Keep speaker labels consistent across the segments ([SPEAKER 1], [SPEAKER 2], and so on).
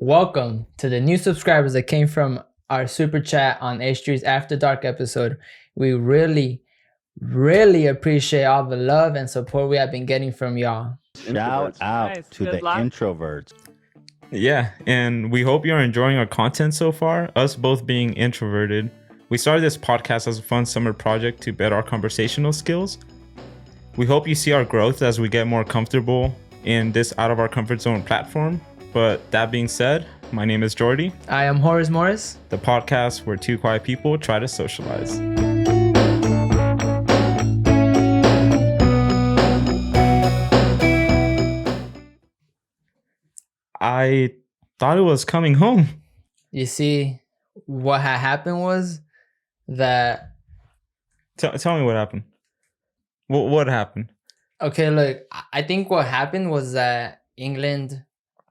[SPEAKER 1] Welcome to the new subscribers that came from our super chat on H3's After Dark episode. We really appreciate all the love and support we have been getting from y'all.
[SPEAKER 2] Shout out
[SPEAKER 3] Nice.
[SPEAKER 2] to
[SPEAKER 3] Good
[SPEAKER 2] the
[SPEAKER 3] luck.
[SPEAKER 2] introverts.
[SPEAKER 4] Yeah, and we hope you're enjoying our content so far, us both being introverted. We started this podcast as a fun summer project to better our conversational skills. We hope you see our growth as we get more comfortable in this out of our comfort zone platform. But that being said, my name is Jordy.
[SPEAKER 1] I am Horace Morris.
[SPEAKER 4] The podcast where two quiet people try to socialize. I thought it was coming home.
[SPEAKER 1] You see, what had happened was that...
[SPEAKER 4] Tell me what happened. What happened?
[SPEAKER 1] Okay, look, I think what happened was that England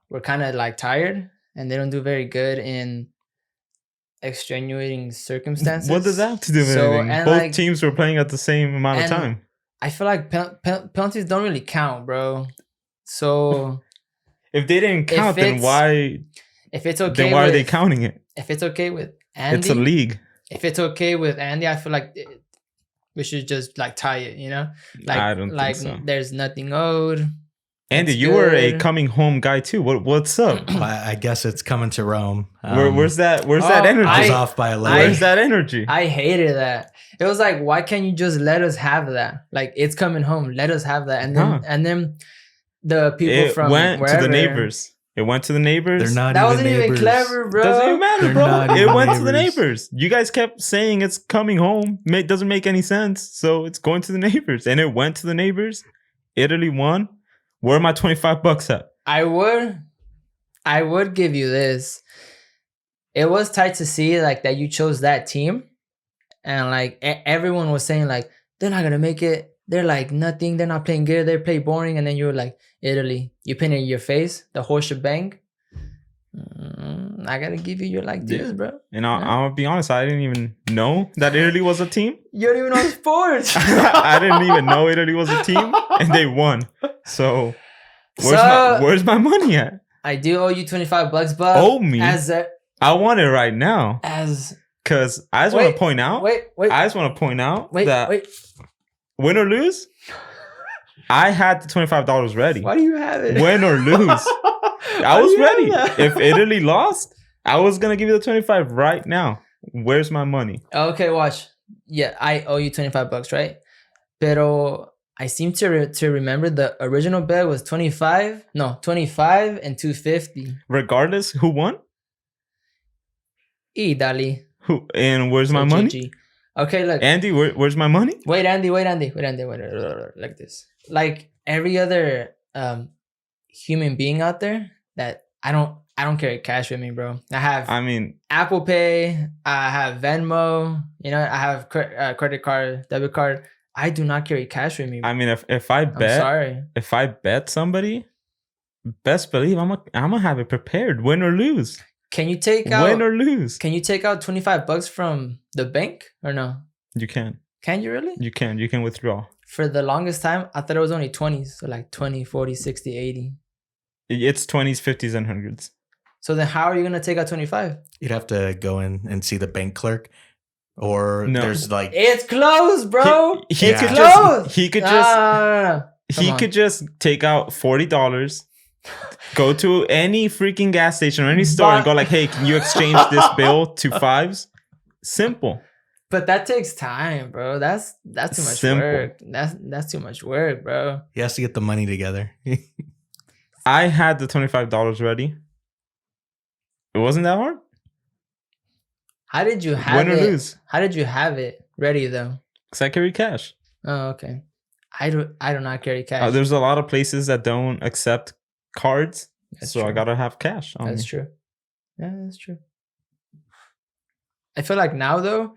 [SPEAKER 1] were kind of like tired and they don't do very good in extenuating circumstances.
[SPEAKER 4] What does that have to do with anything? Both teams were playing at the same amount of time.
[SPEAKER 1] I feel like penalties don't really count, bro. So
[SPEAKER 4] if they didn't count, then why?
[SPEAKER 1] If it's okay,
[SPEAKER 4] then why are they counting it?
[SPEAKER 1] If it's okay with Andy,
[SPEAKER 4] it's a league.
[SPEAKER 1] If it's okay with Andy, I feel like we should just like tie it. You know, like
[SPEAKER 4] I don't think so.
[SPEAKER 1] There's nothing owed.
[SPEAKER 4] Andy, you were a coming home guy too. What's up?
[SPEAKER 5] I guess it's coming to Rome.
[SPEAKER 4] Where's that energy?
[SPEAKER 5] I was off by a little.
[SPEAKER 4] Where's that energy?
[SPEAKER 1] I hated that. It was like, why can't you just let us have that? Like, it's coming home. Let us have that. And then the people from
[SPEAKER 4] went
[SPEAKER 1] wherever,
[SPEAKER 4] to the neighbors. It went to the neighbors.
[SPEAKER 5] They're not
[SPEAKER 1] that
[SPEAKER 5] even
[SPEAKER 1] wasn't
[SPEAKER 5] neighbors.
[SPEAKER 1] even clever, bro.
[SPEAKER 4] Doesn't even matter,
[SPEAKER 5] They're
[SPEAKER 4] bro.
[SPEAKER 5] not
[SPEAKER 4] It
[SPEAKER 5] even
[SPEAKER 4] went to the
[SPEAKER 5] neighbors.
[SPEAKER 4] neighbors. You guys kept saying it's coming home. Doesn't make any sense. So it's going to the neighbors. And it went to the neighbors. Italy won. Where are my $25 at?
[SPEAKER 1] I would give you this. It was tight to see like that you chose that team, and like everyone was saying like they're not gonna make it. They're like nothing. They're not playing good. They play boring. And then you were like Italy. You pin it in your face. The whole shebang. I gotta give you your like this, bro.
[SPEAKER 4] And I'll be honest, I didn't even know that Italy was a team.
[SPEAKER 1] You don't even know sports.
[SPEAKER 4] I didn't even know Italy was a team, and they won. So where's my money at?
[SPEAKER 1] I do owe you $25, but
[SPEAKER 4] owe me. I want it right now. Because I just want to point out. I just want to point out that win or lose, I had the $25 ready.
[SPEAKER 1] Why do you have it?
[SPEAKER 4] Win or lose. I was ready. If Italy lost, I was going to give you the 25 right now. Where's my money?
[SPEAKER 1] Okay, watch. Yeah, I owe you $25, right? Pero I seem to remember the original bet was 25 and $250.
[SPEAKER 4] Regardless, who won?
[SPEAKER 1] Italy.
[SPEAKER 4] Who? And where's my money?
[SPEAKER 1] GG. Okay, look.
[SPEAKER 4] Andy, where's my money?
[SPEAKER 1] Wait, Andy. Like this. Like every other human being out there that I don't carry cash with me, bro. I have Apple Pay, I have Venmo, I have credit card, debit card. I do not carry cash with me, bro.
[SPEAKER 4] I mean, if I bet somebody, best believe I'm gonna have it prepared, win or lose.
[SPEAKER 1] Can you take out
[SPEAKER 4] win or lose?
[SPEAKER 1] Can you take out $25 from the bank or no?
[SPEAKER 4] You can.
[SPEAKER 1] Can you really?
[SPEAKER 4] You can withdraw.
[SPEAKER 1] For the longest time, I thought it was only 20s. So like 20, 40, 60, 80.
[SPEAKER 4] It's 20s, 50s, and 100s.
[SPEAKER 1] So then how are you going to take out 25?
[SPEAKER 5] You'd have to go in and see the bank clerk. Or there's like...
[SPEAKER 1] It's closed, bro.
[SPEAKER 4] He could just take out $40, go to any freaking gas station or any store and go like, hey, can you exchange this bill to fives? Simple.
[SPEAKER 1] But that takes time, bro. That's too much work. That's too much work, bro.
[SPEAKER 5] He has to get the money together.
[SPEAKER 4] I had the $25 ready. It wasn't that hard.
[SPEAKER 1] How did you have
[SPEAKER 4] Win or lose?
[SPEAKER 1] How did you have it ready though?
[SPEAKER 4] Because I carry cash.
[SPEAKER 1] Oh, okay. I do not carry cash.
[SPEAKER 4] There's a lot of places that don't accept cards,
[SPEAKER 1] That's
[SPEAKER 4] so
[SPEAKER 1] true.
[SPEAKER 4] I gotta have cash on me.
[SPEAKER 1] That's true. Yeah, that's true. I feel like now though,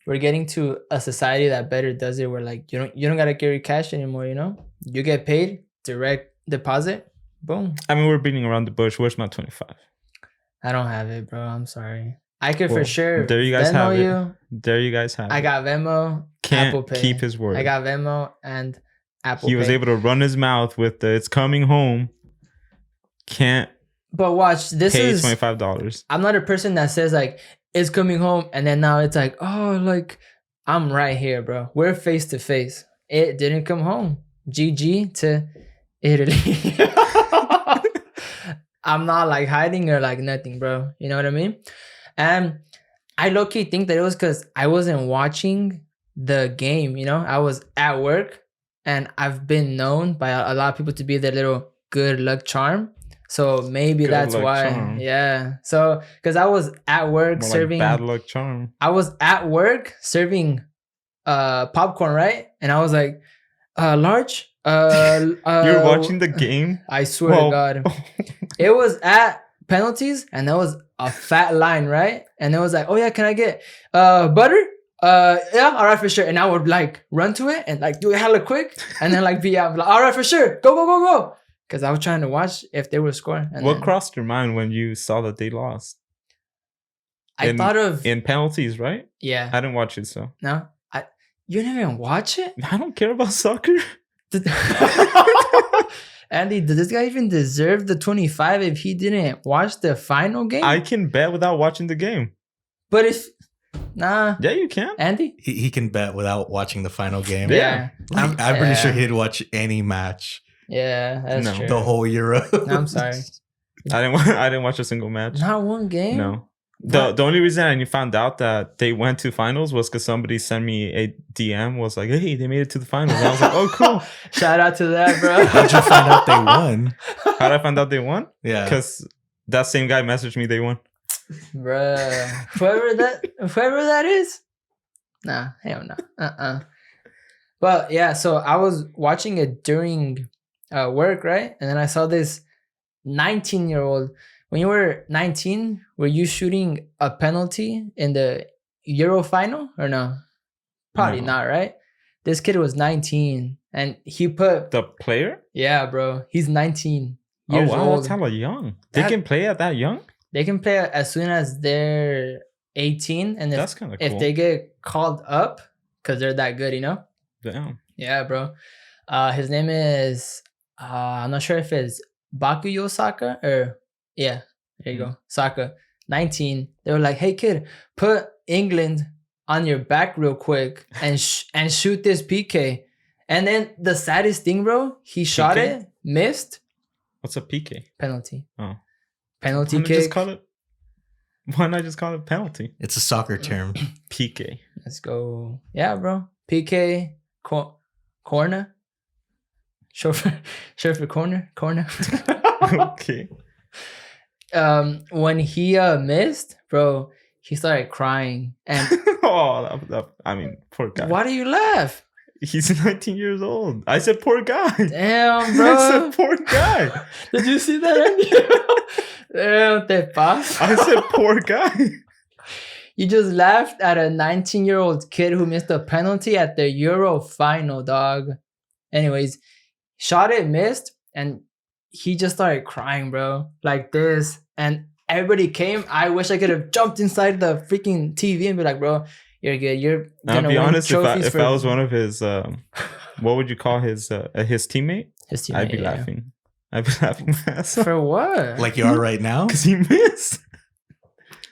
[SPEAKER 1] we're getting to a society that better does it. Where like you don't gotta carry cash anymore. You get paid direct deposit. Boom.
[SPEAKER 4] I mean, we're beating around the bush. Where's my 25?
[SPEAKER 1] I don't have it, bro. I'm sorry. I could for sure.
[SPEAKER 4] There you guys
[SPEAKER 1] Venmo
[SPEAKER 4] have it.
[SPEAKER 1] you.
[SPEAKER 4] There you guys have it.
[SPEAKER 1] I got Venmo.
[SPEAKER 4] Can't
[SPEAKER 1] Apple Pay.
[SPEAKER 4] keep his word.
[SPEAKER 1] I got Venmo and Apple
[SPEAKER 4] He
[SPEAKER 1] Pay.
[SPEAKER 4] was able to run his mouth with the "It's coming home." Can't
[SPEAKER 1] But watch, this
[SPEAKER 4] Pay
[SPEAKER 1] is
[SPEAKER 4] $25.
[SPEAKER 1] I'm not a person that says like it's coming home and then now it's like, oh, like I'm right here, bro. We're face to face. It didn't come home. GG to Italy. I'm not like hiding or like nothing, bro. You know what I mean? And I low-key think that it was because I wasn't watching the game, you know? I was at work and I've been known by a lot of people to be their little good luck charm. So maybe
[SPEAKER 4] Good
[SPEAKER 1] that's
[SPEAKER 4] luck
[SPEAKER 1] why.
[SPEAKER 4] charm.
[SPEAKER 1] Yeah. So because I was at work
[SPEAKER 4] More
[SPEAKER 1] serving
[SPEAKER 4] like bad luck charm.
[SPEAKER 1] I was at work serving popcorn, right? And I was like, large.
[SPEAKER 4] You're watching the game?
[SPEAKER 1] I swear to God. It was at penalties and there was a fat line, right? And it was like, oh yeah, can I get butter? Yeah, all right for sure. And I would like run to it and like do it hella quick and then like be out like, all right for sure. Go, go, go, go. Because I was trying to watch if they were scoring. And
[SPEAKER 4] what crossed your mind when you saw that they lost?
[SPEAKER 1] I thought of
[SPEAKER 4] in penalties, right?
[SPEAKER 1] Yeah.
[SPEAKER 4] I didn't watch it, so
[SPEAKER 1] No, you didn't even watch it?
[SPEAKER 4] I don't care about soccer.
[SPEAKER 1] Andy, did this guy even deserve the 25 if he didn't watch the final game?
[SPEAKER 4] I can bet without watching the game.
[SPEAKER 1] But if nah,
[SPEAKER 4] Yeah, you can.
[SPEAKER 1] Andy,
[SPEAKER 5] He can bet without watching the final game.
[SPEAKER 1] yeah,
[SPEAKER 5] I'm pretty sure he didn't watch any match
[SPEAKER 1] yeah, that's
[SPEAKER 4] No.
[SPEAKER 1] true.
[SPEAKER 5] the whole Euro.
[SPEAKER 1] I'm sorry,
[SPEAKER 4] I didn't watch a single match.
[SPEAKER 1] not one game.
[SPEAKER 4] No. The only reason I found out that they went to finals was because somebody sent me a DM, was like, hey, they made it to the finals. And I was like, oh, cool.
[SPEAKER 1] Shout out to that, bro.
[SPEAKER 5] How'd you find out they won?
[SPEAKER 4] How did I find out they won?
[SPEAKER 5] Yeah.
[SPEAKER 4] Because that same guy messaged me they won.
[SPEAKER 1] Bruh, whoever that is, nah, hell no, But yeah, so I was watching it during work, right? And then I saw this 19-year-old. When you were 19, were you shooting a penalty in the Euro final or no? Probably
[SPEAKER 4] No.
[SPEAKER 1] not, right? This kid was 19 and he put
[SPEAKER 4] The player?
[SPEAKER 1] yeah, bro. He's 19
[SPEAKER 4] Oh,
[SPEAKER 1] years
[SPEAKER 4] wow.
[SPEAKER 1] old.
[SPEAKER 4] That's hella young. They
[SPEAKER 1] That-
[SPEAKER 4] can play at that young?
[SPEAKER 1] They can play as soon as they're 18, and
[SPEAKER 4] That's kind of cool.
[SPEAKER 1] if they get called up, because they're that good, you know?
[SPEAKER 4] Damn.
[SPEAKER 1] Yeah, bro. His name is I'm not sure if it's Bakuyo Saka or yeah, there you go. Saka, 19. They were like, hey kid, put England on your back real quick and shoot this PK. And then the saddest thing, bro, he shot
[SPEAKER 4] PK?
[SPEAKER 1] it, missed,
[SPEAKER 4] What's a PK?
[SPEAKER 1] penalty.
[SPEAKER 4] Oh.
[SPEAKER 1] Penalty
[SPEAKER 4] Why not
[SPEAKER 1] kick.
[SPEAKER 4] just call it penalty?
[SPEAKER 5] It's a soccer term.
[SPEAKER 4] PK.
[SPEAKER 1] Let's go. Yeah, bro. PK, corner. Short for corner.
[SPEAKER 4] Okay.
[SPEAKER 1] When he missed, bro, he started crying. And
[SPEAKER 4] Oh, I mean, poor guy.
[SPEAKER 1] why do you laugh?
[SPEAKER 4] He's 19 years old. I said poor guy.
[SPEAKER 1] Damn,
[SPEAKER 4] I
[SPEAKER 1] bro.
[SPEAKER 4] said poor guy.
[SPEAKER 1] Did you see that, Andy? Damn, te pasa.
[SPEAKER 4] I said poor guy.
[SPEAKER 1] You just laughed at a 19-year-old kid who missed a penalty at the Euro final, dog. Anyways, shot it, missed, and he just started crying, bro, like this. And everybody came. I wish I could have jumped inside the freaking TV and be like, bro, you're good. You're
[SPEAKER 4] I'll
[SPEAKER 1] gonna
[SPEAKER 4] be
[SPEAKER 1] win
[SPEAKER 4] honest,
[SPEAKER 1] trophies
[SPEAKER 4] if I was one of his, what would you call his teammate?
[SPEAKER 1] his teammate,
[SPEAKER 4] I'd be
[SPEAKER 1] yeah.
[SPEAKER 4] laughing. I'd be laughing my ass off.
[SPEAKER 1] For what?
[SPEAKER 5] Like you are right now?
[SPEAKER 4] Because he missed.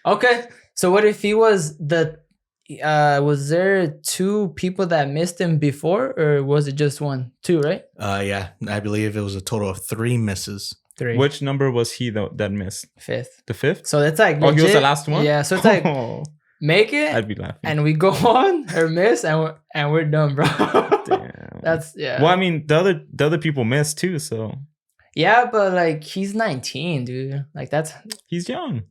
[SPEAKER 1] Okay, so what if he was the? Was there two people that missed him before, or was it just one? Two, right?
[SPEAKER 5] Yeah. I believe it was a total of 3 misses.
[SPEAKER 1] 3.
[SPEAKER 4] Which number was he that missed?
[SPEAKER 1] 5th.
[SPEAKER 4] The 5th?
[SPEAKER 1] So that's like
[SPEAKER 4] Oh, he was the
[SPEAKER 1] legit-
[SPEAKER 4] last one?
[SPEAKER 1] Yeah, so it's like
[SPEAKER 4] Oh,
[SPEAKER 1] make it
[SPEAKER 4] I'd be laughing.
[SPEAKER 1] and we go on or miss and we're done, bro.
[SPEAKER 4] Damn.
[SPEAKER 1] That's yeah.
[SPEAKER 4] Well, I mean, the other people missed too, so
[SPEAKER 1] Yeah, but like he's 19, dude. Like that's
[SPEAKER 4] he's young.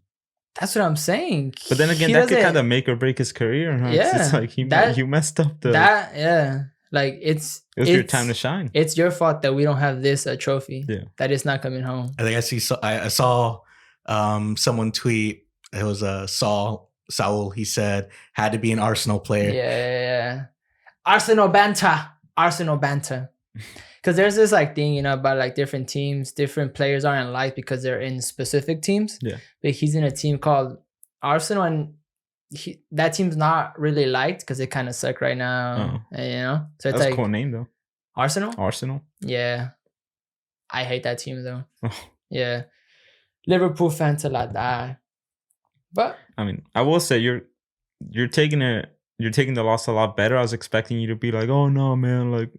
[SPEAKER 1] what I'm saying.
[SPEAKER 4] But then again,
[SPEAKER 1] He
[SPEAKER 4] that could
[SPEAKER 1] doesn't-
[SPEAKER 4] kind of make or break his career, huh?
[SPEAKER 1] Yeah,
[SPEAKER 4] It's like you messed up the.
[SPEAKER 1] that yeah. Like
[SPEAKER 4] it was your time to shine.
[SPEAKER 1] It's your fault that we don't have this trophy.
[SPEAKER 4] Yeah.
[SPEAKER 1] That is not coming home.
[SPEAKER 5] I think I saw someone tweet. It was Saul. He said had to be an Arsenal player.
[SPEAKER 1] Yeah. Arsenal banter. Because there's this like thing, you know, about like different teams, different players aren't liked because they're in specific teams.
[SPEAKER 4] Yeah.
[SPEAKER 1] But he's in a team called Arsenal, and that team's not really liked because they kind of suck right now. And, you know, so it's
[SPEAKER 4] That's
[SPEAKER 1] like
[SPEAKER 4] a cool name though.
[SPEAKER 1] Arsenal.
[SPEAKER 4] Arsenal.
[SPEAKER 1] Yeah, I hate that team though.
[SPEAKER 4] Oh.
[SPEAKER 1] Yeah, Liverpool fan till I die. But
[SPEAKER 4] I mean, I will say you're taking the loss a lot better. I was expecting you to be like, oh no, man, like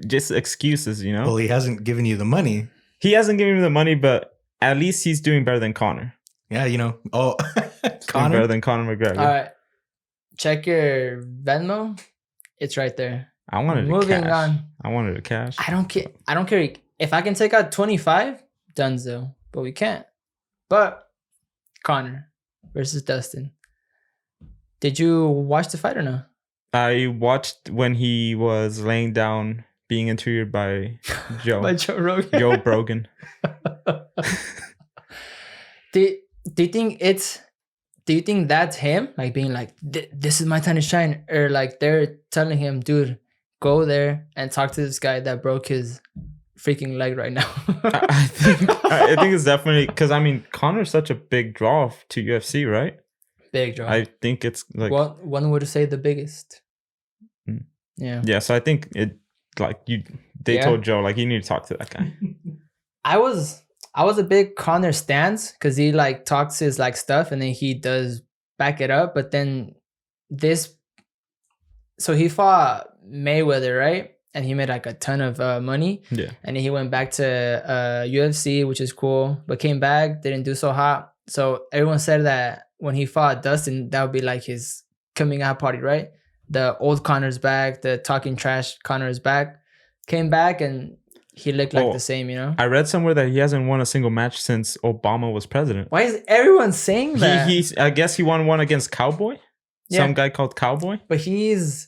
[SPEAKER 4] just excuses, you know.
[SPEAKER 5] Well, he hasn't given you the money.
[SPEAKER 4] He hasn't given me the money, but at least he's doing better than Connor.
[SPEAKER 5] Yeah, you know. Oh,
[SPEAKER 4] Doing
[SPEAKER 5] Connor.
[SPEAKER 4] better than Conor McGregor.
[SPEAKER 1] all right, check your Venmo. It's right there.
[SPEAKER 4] I wanted
[SPEAKER 1] Moving
[SPEAKER 4] a cash.
[SPEAKER 1] on.
[SPEAKER 4] I wanted a cash.
[SPEAKER 1] I don't care. I don't care if I can take out 25. Dunzo, but we can't. But Connor versus Dustin. Did you watch the fight or no?
[SPEAKER 4] I watched when he was laying down, being interviewed by Joe.
[SPEAKER 1] By Joe Rogan.
[SPEAKER 4] Joe Brogan.
[SPEAKER 1] Do you think it's? Do you think that's him? Like being like, this is my time to shine, or like they're telling him, dude, go there and talk to this guy that broke his freaking leg right now.
[SPEAKER 4] I think it's definitely because I mean Connor's such a big draw to UFC, right?
[SPEAKER 1] Big draw.
[SPEAKER 4] I think it's like
[SPEAKER 1] one would say the biggest.
[SPEAKER 4] Mm.
[SPEAKER 1] Yeah.
[SPEAKER 4] So I think it like they told Joe like you need to talk to that guy.
[SPEAKER 1] I was a big Connor stance because he like talks his like stuff and then he does back it up. But then so he fought Mayweather, right? And he made like a ton of money.
[SPEAKER 4] Yeah.
[SPEAKER 1] And then he went back to UFC, which is cool, but came back, didn't do so hot. So everyone said that when he fought Dustin, that would be like his coming out party, right? The old Connor's back, the talking trash Connor's back. Came back and he looked like the same, you know?
[SPEAKER 4] I read somewhere that he hasn't won a single match since Obama was president.
[SPEAKER 1] Why is everyone saying that?
[SPEAKER 4] I guess he won one against Cowboy.
[SPEAKER 1] Yeah.
[SPEAKER 4] Some guy called Cowboy.
[SPEAKER 1] But he's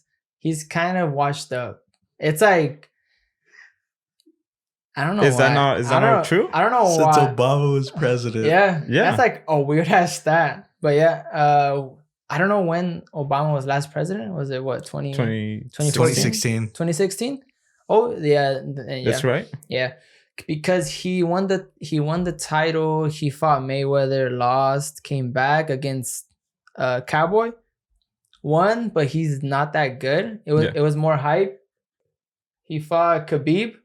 [SPEAKER 1] kind of washed up. It's like I don't know.
[SPEAKER 4] Is that not true?
[SPEAKER 1] I don't know
[SPEAKER 5] Since
[SPEAKER 1] why.
[SPEAKER 5] Obama was president.
[SPEAKER 1] Yeah.
[SPEAKER 4] Yeah.
[SPEAKER 1] That's like a weird ass stat. But yeah, I don't know when Obama was last president. Was it what
[SPEAKER 5] 2016.
[SPEAKER 1] 2016? Oh yeah,
[SPEAKER 4] That's right.
[SPEAKER 1] Yeah, because he won the title. He fought Mayweather, lost, came back against Cowboy, won, but he's not that good. It was more hype. He fought Khabib,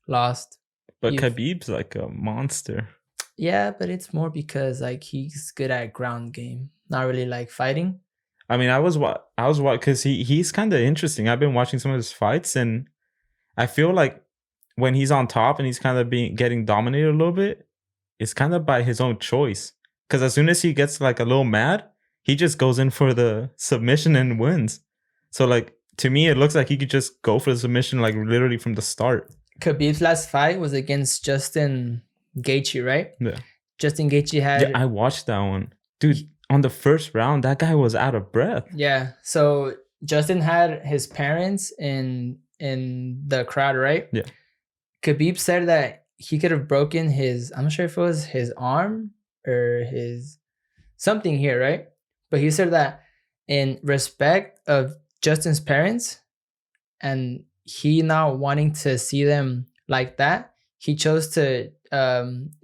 [SPEAKER 1] lost.
[SPEAKER 4] But Khabib's like a monster.
[SPEAKER 1] Yeah, but it's more because like he's good at ground game, not really like fighting.
[SPEAKER 4] I mean, I was because he's kind of interesting. I've been watching some of his fights, and I feel like when he's on top and he's kind of getting dominated a little bit, it's kind of by his own choice. Because as soon as he gets like a little mad, he just goes in for the submission and wins. So like to me, it looks like he could just go for the submission like literally from the start.
[SPEAKER 1] Khabib's last fight was against Justin Gaethje, right?
[SPEAKER 4] Yeah.
[SPEAKER 1] Justin Gaethje had.
[SPEAKER 4] Yeah, I watched that one, dude. On the first round, that guy was out of breath.
[SPEAKER 1] Yeah. So Justin had his parents in the crowd, right?
[SPEAKER 4] Yeah.
[SPEAKER 1] Khabib said that he could have broken his, I'm not sure if it was his arm or his something here, right? But he said that in respect of Justin's parents and he not wanting to see them like that, he chose to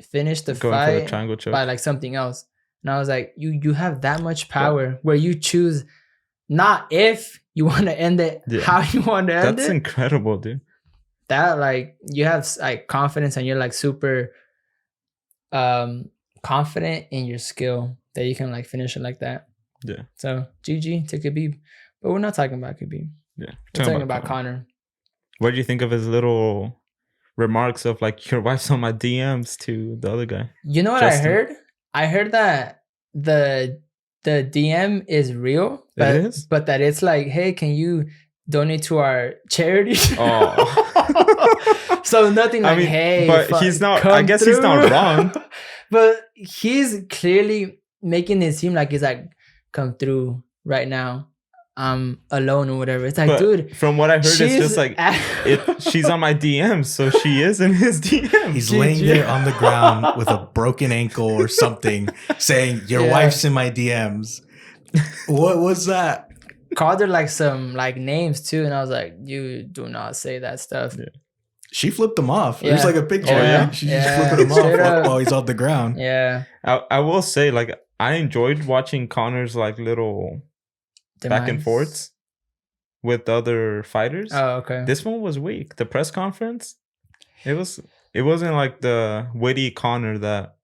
[SPEAKER 1] finish the fight
[SPEAKER 4] for the triangle choke
[SPEAKER 1] by like something else. And I was like, you have that much power where you choose not if you want to end it, how you want to end it.
[SPEAKER 4] That's incredible, dude.
[SPEAKER 1] That like you have like confidence and you're like super confident in your skill that you can like finish it like that.
[SPEAKER 4] Yeah. So
[SPEAKER 1] GG to Khabib. But we're not talking about Khabib.
[SPEAKER 4] Yeah.
[SPEAKER 1] We're talking about Connor.
[SPEAKER 4] What do you think of his little remarks of like your wife's on my DMs to the other guy?
[SPEAKER 1] You know what
[SPEAKER 4] Justin?
[SPEAKER 1] I heard? I heard that the DM is real, but,
[SPEAKER 4] it is?
[SPEAKER 1] But that it's like, hey, can you donate to our charity?
[SPEAKER 4] Oh.
[SPEAKER 1] So nothing like, hey,
[SPEAKER 4] but he's not. I guess he's not wrong.
[SPEAKER 1] But he's clearly making it seem like he's like, come through right now. I'm alone or whatever. It's like,
[SPEAKER 4] but
[SPEAKER 1] dude.
[SPEAKER 4] From what I heard, it's just like she's on my DMs, so she is in his DMs.
[SPEAKER 5] He's laying there on the ground with a broken ankle or something, saying, "Your wife's in my DMs." What was that?
[SPEAKER 1] Called her like some like names too, and I was like, you do not say that stuff.
[SPEAKER 4] Yeah.
[SPEAKER 5] She flipped him off. There's like a picture.
[SPEAKER 4] Oh, yeah?
[SPEAKER 5] She's just flipping him off while he's on the ground.
[SPEAKER 1] Yeah.
[SPEAKER 4] I will say, like, I enjoyed watching Connor's like little back and forths with other fighters.
[SPEAKER 1] Oh, okay.
[SPEAKER 4] This one was weak. The press conference, it was It wasn't like the witty Connor that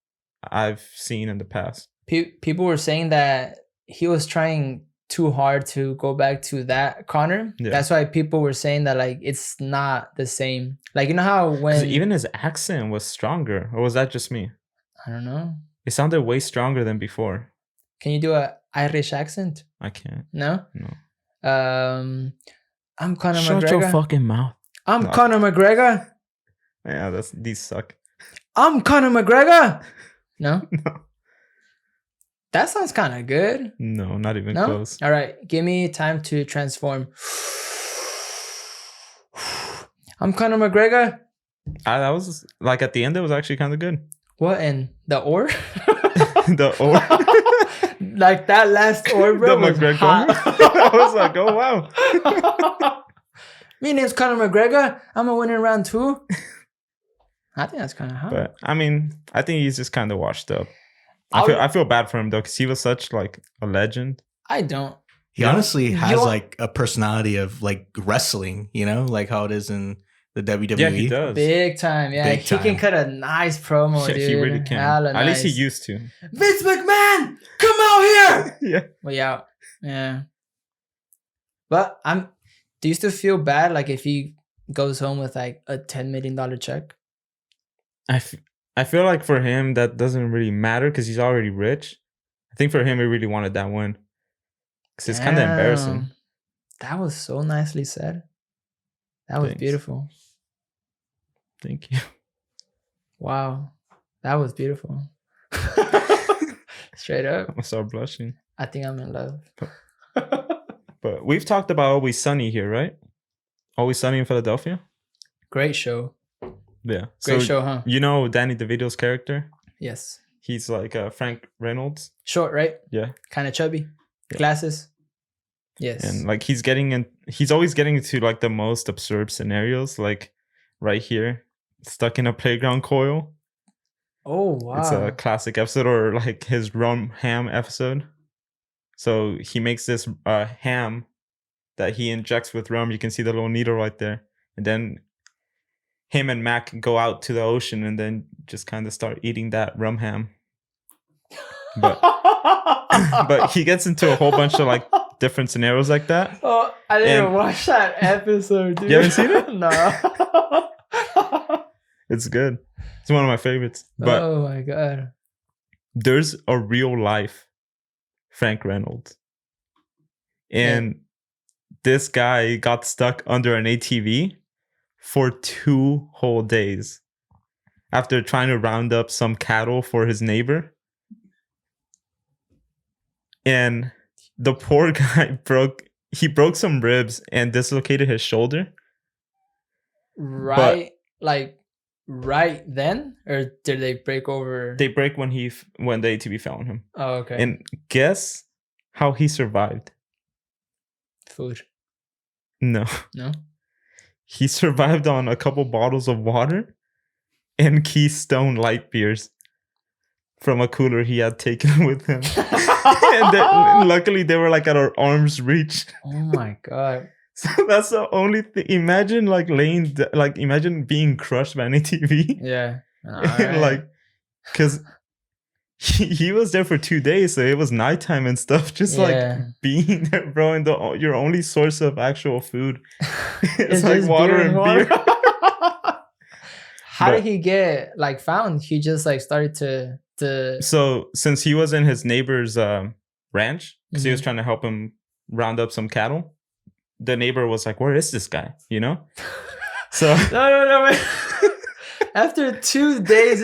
[SPEAKER 4] I've seen in the past.
[SPEAKER 1] People were saying that he was trying too hard to go back to that Connor.
[SPEAKER 4] Yeah.
[SPEAKER 1] That's why people were saying that like it's not the same. Like, you know how
[SPEAKER 4] 'Cause
[SPEAKER 1] when
[SPEAKER 4] even his accent was stronger, or was that just me?
[SPEAKER 1] I don't know.
[SPEAKER 4] It sounded way stronger than before.
[SPEAKER 1] Can you do a Irish accent?
[SPEAKER 4] I can't.
[SPEAKER 1] No.
[SPEAKER 4] No.
[SPEAKER 1] I'm Conor
[SPEAKER 4] Shut
[SPEAKER 1] McGregor.
[SPEAKER 4] your fucking mouth.
[SPEAKER 1] I'm
[SPEAKER 4] No.
[SPEAKER 1] Conor McGregor.
[SPEAKER 4] Yeah, these suck.
[SPEAKER 1] I'm Conor McGregor. No.
[SPEAKER 4] No.
[SPEAKER 1] That sounds kind of good.
[SPEAKER 4] No, not even
[SPEAKER 1] No.
[SPEAKER 4] close.
[SPEAKER 1] All right, give me time to transform. I'm Conor McGregor.
[SPEAKER 4] That was like at the end. It was actually kind of good.
[SPEAKER 1] What in the or?
[SPEAKER 4] The or
[SPEAKER 1] Like that last or, bro.
[SPEAKER 4] the
[SPEAKER 1] was
[SPEAKER 4] McGregor.
[SPEAKER 1] hot.
[SPEAKER 4] I was like, oh wow.
[SPEAKER 1] My name's Conor McGregor. I'm a winner in round 2. I think that's kind of hot.
[SPEAKER 4] But I mean, I think he's just kind of washed up. I feel bad for him though, because he was such like a legend.
[SPEAKER 1] I don't.
[SPEAKER 5] He honestly has
[SPEAKER 1] You-
[SPEAKER 5] like a personality of like wrestling, you know, like how it is in the WWE.
[SPEAKER 4] Yeah, he does.
[SPEAKER 1] Big time. Yeah,
[SPEAKER 5] Big
[SPEAKER 1] he can
[SPEAKER 5] time.
[SPEAKER 1] cut a nice promo,
[SPEAKER 4] Yeah,
[SPEAKER 1] dude.
[SPEAKER 4] he really can.
[SPEAKER 1] Hella
[SPEAKER 4] At least he
[SPEAKER 1] nice.
[SPEAKER 4] used to.
[SPEAKER 1] Vince McMahon, come out here.
[SPEAKER 4] Yeah.
[SPEAKER 1] We out. Yeah. But do you still feel bad like if he goes home with like a $10 million check?
[SPEAKER 4] I feel like for him that doesn't really matter because he's already rich. I think for him he really wanted that win. Because it's kind of embarrassing.
[SPEAKER 1] Damn. That was so nicely said. That was
[SPEAKER 4] Thanks.
[SPEAKER 1] beautiful.
[SPEAKER 4] Thank you.
[SPEAKER 1] Wow. That was beautiful. Straight up.
[SPEAKER 4] I'm gonna start blushing.
[SPEAKER 1] I think I'm in love.
[SPEAKER 4] But we've talked about Always Sunny here, right? Always Sunny in Philadelphia?
[SPEAKER 1] Great show.
[SPEAKER 4] Yeah.
[SPEAKER 1] Great show, huh?
[SPEAKER 4] You know Danny DeVito's character?
[SPEAKER 1] Yes.
[SPEAKER 4] He's like Frank Reynolds.
[SPEAKER 1] Short, right?
[SPEAKER 4] Yeah.
[SPEAKER 1] Kind of chubby.
[SPEAKER 4] Yeah.
[SPEAKER 1] Glasses. Yes.
[SPEAKER 4] And like he's always getting into like the most absurd scenarios, like right here, stuck in a playground coil.
[SPEAKER 1] Oh, wow.
[SPEAKER 4] It's a classic episode, or like his rum ham episode. So he makes this ham that he injects with rum. You can see the little needle right there. And then him and Mac go out to the ocean and then just kind of start eating that rum ham. But but he gets into a whole bunch of like different scenarios like that.
[SPEAKER 1] Oh, I didn't
[SPEAKER 4] And-
[SPEAKER 1] watch that episode, dude.
[SPEAKER 4] You haven't seen it?
[SPEAKER 1] No.
[SPEAKER 4] It's good. It's one of my favorites. But
[SPEAKER 1] Oh my god.
[SPEAKER 4] there's a real life Frank Reynolds. And this guy got stuck under an ATV for 2 whole days after trying to round up some cattle for his neighbor. And the poor guy broke some ribs and dislocated his shoulder.
[SPEAKER 1] Right, like right then, or did they break over?
[SPEAKER 4] They break when the ATV fell on him.
[SPEAKER 1] Oh, okay.
[SPEAKER 4] And guess how he survived?
[SPEAKER 1] Food.
[SPEAKER 4] No.
[SPEAKER 1] No.
[SPEAKER 4] He survived on a couple bottles of water and Keystone light beers from a cooler he had taken with him. And luckily they were like at our arm's reach.
[SPEAKER 1] Oh my god.
[SPEAKER 4] So that's the only thing. Imagine like imagine being crushed by an ATV.
[SPEAKER 1] Yeah.
[SPEAKER 4] And like, because he was there for 2 days, so it was nighttime and stuff. Just like being there, bro, and your only source of actual food is like
[SPEAKER 1] just
[SPEAKER 4] water
[SPEAKER 1] beer
[SPEAKER 4] and
[SPEAKER 1] water.
[SPEAKER 4] beer.
[SPEAKER 1] How did he get like found? He just like started to.
[SPEAKER 4] So since he was in his neighbor's ranch, because he was
[SPEAKER 1] Mhm.
[SPEAKER 4] trying to help him round up some cattle, the neighbor was like, "Where is this guy?" You know. So
[SPEAKER 1] No, wait. After 2 days,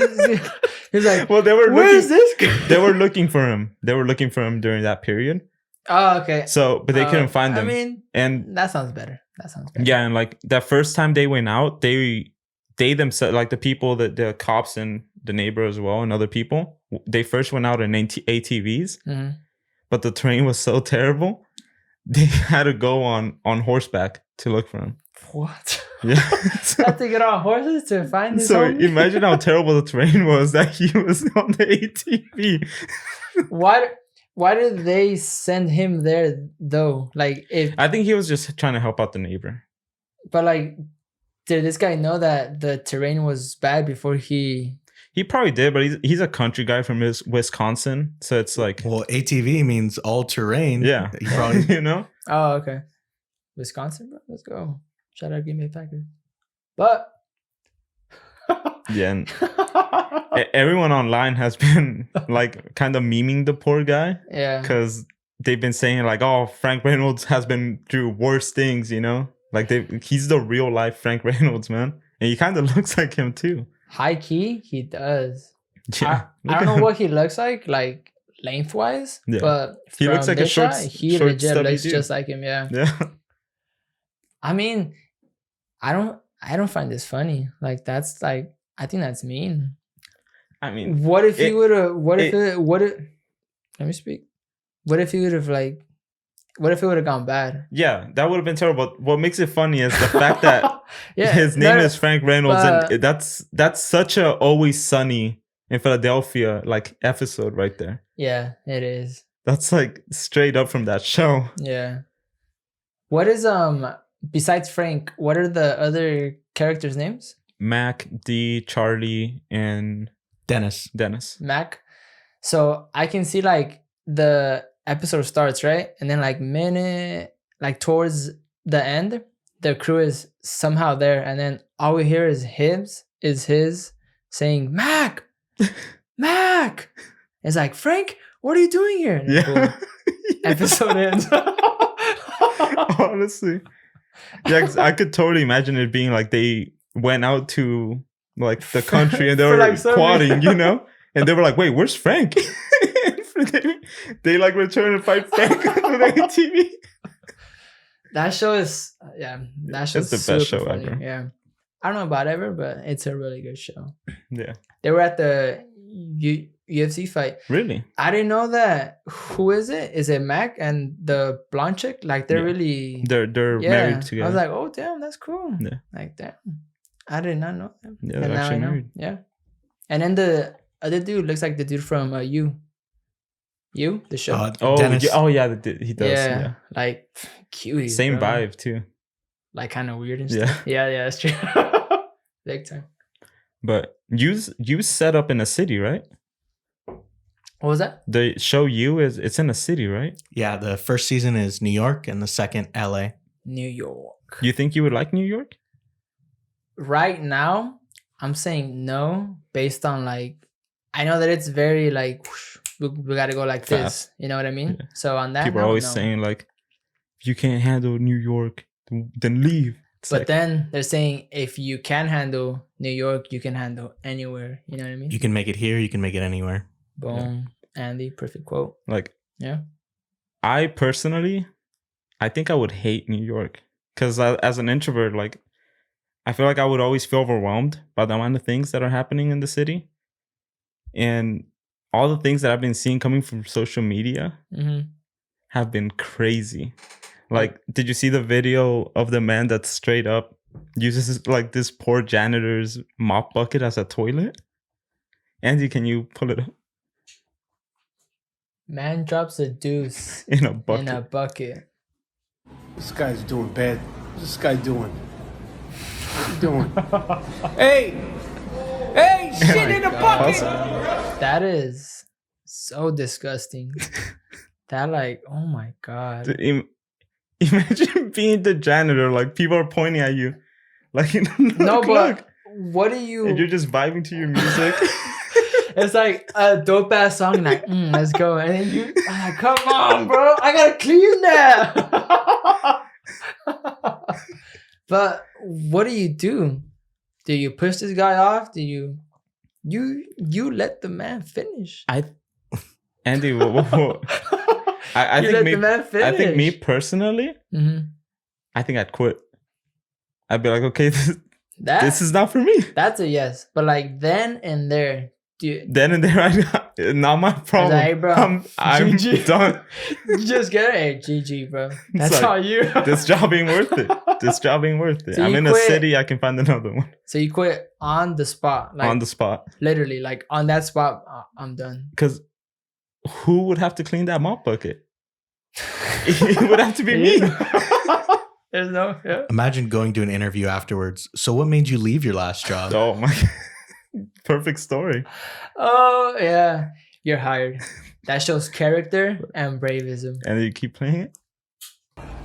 [SPEAKER 1] he's like,
[SPEAKER 4] well,
[SPEAKER 1] "Where is this guy?"
[SPEAKER 4] They were looking for him. They were looking for him during that period.
[SPEAKER 1] Oh, okay.
[SPEAKER 4] So, but they couldn't find him.
[SPEAKER 1] I mean,
[SPEAKER 4] and
[SPEAKER 1] that sounds better.
[SPEAKER 4] yeah, and like that first time they went out, they themselves, like the people, the cops and the neighbor as well, and other people, they first went out in ATVs,
[SPEAKER 1] Mhm.
[SPEAKER 4] but the terrain was so terrible, they had to go on horseback to look for him.
[SPEAKER 1] What?
[SPEAKER 4] Yeah. So,
[SPEAKER 1] Have to get on horses to find this.
[SPEAKER 4] so
[SPEAKER 1] homie?
[SPEAKER 4] imagine how terrible the terrain was that he was on the ATV.
[SPEAKER 1] Why did they send him there though? Like if
[SPEAKER 4] I think he was just trying to help out the neighbor.
[SPEAKER 1] but like did this guy know that the terrain was bad before he?
[SPEAKER 4] He probably did, but he's a country guy from Wisconsin, so it's like,
[SPEAKER 5] Well, ATV means all terrain.
[SPEAKER 4] yeah,
[SPEAKER 5] You probably
[SPEAKER 4] you know.
[SPEAKER 1] Oh, okay. Wisconsin, bro. Let's go. Shout out Green Bay Packers. But
[SPEAKER 4] Yeah, and everyone online has been like kind of memeing the poor guy
[SPEAKER 1] yeah,
[SPEAKER 4] because they've been saying like, "Oh, Frank Reynolds has been through worse things," you know. Like he's the real life Frank Reynolds, man, and he kind of looks like him too.
[SPEAKER 1] high key, he does.
[SPEAKER 4] Yeah,
[SPEAKER 1] I don't know what he looks like lengthwise,
[SPEAKER 4] Yeah.
[SPEAKER 1] but
[SPEAKER 4] He
[SPEAKER 1] from
[SPEAKER 4] looks like a
[SPEAKER 1] this
[SPEAKER 4] short-
[SPEAKER 1] shot, he
[SPEAKER 4] short,
[SPEAKER 1] legit
[SPEAKER 4] stubby
[SPEAKER 1] looks
[SPEAKER 4] dude.
[SPEAKER 1] just like him. Yeah.
[SPEAKER 4] Yeah,
[SPEAKER 1] I mean, I don't find this funny. Like that's like I think that's mean.
[SPEAKER 4] I mean,
[SPEAKER 1] What if he
[SPEAKER 4] it-
[SPEAKER 1] would have? What if? Let me speak. What if he would have like? What if it would have gone bad?
[SPEAKER 4] yeah, that would have been terrible. What makes it funny is the fact that his
[SPEAKER 1] no,
[SPEAKER 4] name is Frank Reynolds,
[SPEAKER 1] but-
[SPEAKER 4] and that's such a Always Sunny in Philadelphia like episode right there.
[SPEAKER 1] Yeah, it is.
[SPEAKER 4] That's like straight up from that show.
[SPEAKER 1] Yeah. What is besides Frank? What are the other characters' names?
[SPEAKER 4] Mac, D, Charlie, and
[SPEAKER 5] Dennis.
[SPEAKER 4] Dennis.
[SPEAKER 1] Mac. So I can see like the episode starts right, and then like towards the end, the crew is somehow there, and then all we hear is his saying Mac, Mac. It's like Frank, what are you doing here? And then
[SPEAKER 4] Yeah.
[SPEAKER 1] boom, episode ends.
[SPEAKER 4] Honestly. Yeah, 'cause I could totally imagine it being like they went out to like the country and they
[SPEAKER 1] For,
[SPEAKER 4] were
[SPEAKER 1] like, some
[SPEAKER 4] quadding,
[SPEAKER 1] reason.
[SPEAKER 4] you know? And they were like, wait, where's Frank? they like return and fight Frank with ATV.
[SPEAKER 1] That show is that show
[SPEAKER 4] It's
[SPEAKER 1] is
[SPEAKER 4] the best
[SPEAKER 1] super
[SPEAKER 4] show
[SPEAKER 1] funny.
[SPEAKER 4] ever.
[SPEAKER 1] Yeah, I don't know about ever, but it's a really good show.
[SPEAKER 4] Yeah.
[SPEAKER 1] They were at the UFC fight.
[SPEAKER 4] Really?
[SPEAKER 1] I didn't know that. Who is it? Is it Mac and the blonde chick? Like they're
[SPEAKER 4] Yeah.
[SPEAKER 1] really
[SPEAKER 4] They're
[SPEAKER 1] yeah.
[SPEAKER 4] married
[SPEAKER 1] I
[SPEAKER 4] together.
[SPEAKER 1] was like, oh damn, that's cool.
[SPEAKER 4] Yeah.
[SPEAKER 1] Like damn, I did not know that.
[SPEAKER 4] Yeah,
[SPEAKER 1] And
[SPEAKER 4] they're
[SPEAKER 1] now I
[SPEAKER 4] actually
[SPEAKER 1] know.
[SPEAKER 4] married.
[SPEAKER 1] Yeah, and then the other dude looks like the dude from You the show.
[SPEAKER 5] Dennis.
[SPEAKER 4] Yeah, he does.
[SPEAKER 1] yeah,
[SPEAKER 4] Yeah.
[SPEAKER 1] like cutie.
[SPEAKER 4] Same vibe too.
[SPEAKER 1] Like kind of weird and
[SPEAKER 4] Yeah.
[SPEAKER 1] stuff. Yeah, that's true. Big time.
[SPEAKER 4] But you set up in a city, right?
[SPEAKER 1] What was that?
[SPEAKER 4] The show it's in a city, right?
[SPEAKER 5] Yeah, the first season is New York and the second LA.
[SPEAKER 1] New York.
[SPEAKER 4] You think you would like New York?
[SPEAKER 1] Right now, I'm saying no, based on like, I know that it's very like, we gotta go like this.
[SPEAKER 4] Fast.
[SPEAKER 1] You know what I mean?
[SPEAKER 4] Yeah.
[SPEAKER 1] So on that,
[SPEAKER 4] People are
[SPEAKER 1] note,
[SPEAKER 4] always
[SPEAKER 1] no.
[SPEAKER 4] saying like, if you can't handle New York, then leave. It's
[SPEAKER 1] But
[SPEAKER 4] like,
[SPEAKER 1] then they're saying if you can handle New York, you can handle anywhere. You know what I mean?
[SPEAKER 5] You can make it here, you can make it anywhere.
[SPEAKER 1] Boom. Andy, perfect quote.
[SPEAKER 4] like
[SPEAKER 1] Yeah.
[SPEAKER 4] I personally, I think I would hate New York because as an introvert, like I feel like I would always feel overwhelmed by the amount of things that are happening in the city, and all the things that I've been seeing coming from social media
[SPEAKER 1] Mm-hmm.
[SPEAKER 4] have been crazy. Like, did you see the video of the man that straight up uses like this poor janitor's mop bucket as a toilet? Andy, can you pull it up
[SPEAKER 1] Man drops a deuce
[SPEAKER 4] in a bucket?
[SPEAKER 1] in a bucket.
[SPEAKER 2] This guy's doing bad. What's this guy doing? What you doing? Hey! Hey! Shit in the bucket!
[SPEAKER 1] That is so disgusting. That like, oh my god.
[SPEAKER 4] Imagine being the janitor, like people are pointing at you, like
[SPEAKER 1] No,
[SPEAKER 4] look,
[SPEAKER 1] but what do you?
[SPEAKER 4] and you're just vibing to your music.
[SPEAKER 1] It's like a dope ass song, like let's go, and then you, like, come on, bro, I gotta clean that. But what do you do? Do you push this guy off? Do you let the man finish?
[SPEAKER 4] Andy, I
[SPEAKER 1] You
[SPEAKER 4] think
[SPEAKER 1] let
[SPEAKER 4] me,
[SPEAKER 1] the man finish.
[SPEAKER 4] I think me personally,
[SPEAKER 1] Mhm.
[SPEAKER 4] I think I'd quit. I'd be like, okay,
[SPEAKER 1] That
[SPEAKER 4] this is not for me.
[SPEAKER 1] that's a yes, but like then and there, dude,
[SPEAKER 4] Then and there, not my problem.
[SPEAKER 1] Hey, bro,
[SPEAKER 4] I'm
[SPEAKER 1] GG.
[SPEAKER 4] done.
[SPEAKER 1] you just get it. Hey, GG, bro. That's
[SPEAKER 4] like,
[SPEAKER 1] all you.
[SPEAKER 4] This job ain't worth it. This job ain't worth it.
[SPEAKER 1] So
[SPEAKER 4] I'm
[SPEAKER 1] you
[SPEAKER 4] in a
[SPEAKER 1] quit-
[SPEAKER 4] city. I can find another one
[SPEAKER 1] So you quit on the spot, like
[SPEAKER 4] on the spot.
[SPEAKER 1] literally, like on that spot. I'm done.
[SPEAKER 4] Because who would have to clean that mop bucket? It would have to be me.
[SPEAKER 1] There's no. Yeah.
[SPEAKER 5] Imagine going to an interview afterwards. So what made you leave your last job?
[SPEAKER 4] Oh my. Perfect story.
[SPEAKER 1] Oh yeah, you're hired. That shows character and bravism.
[SPEAKER 4] And you keep playing it?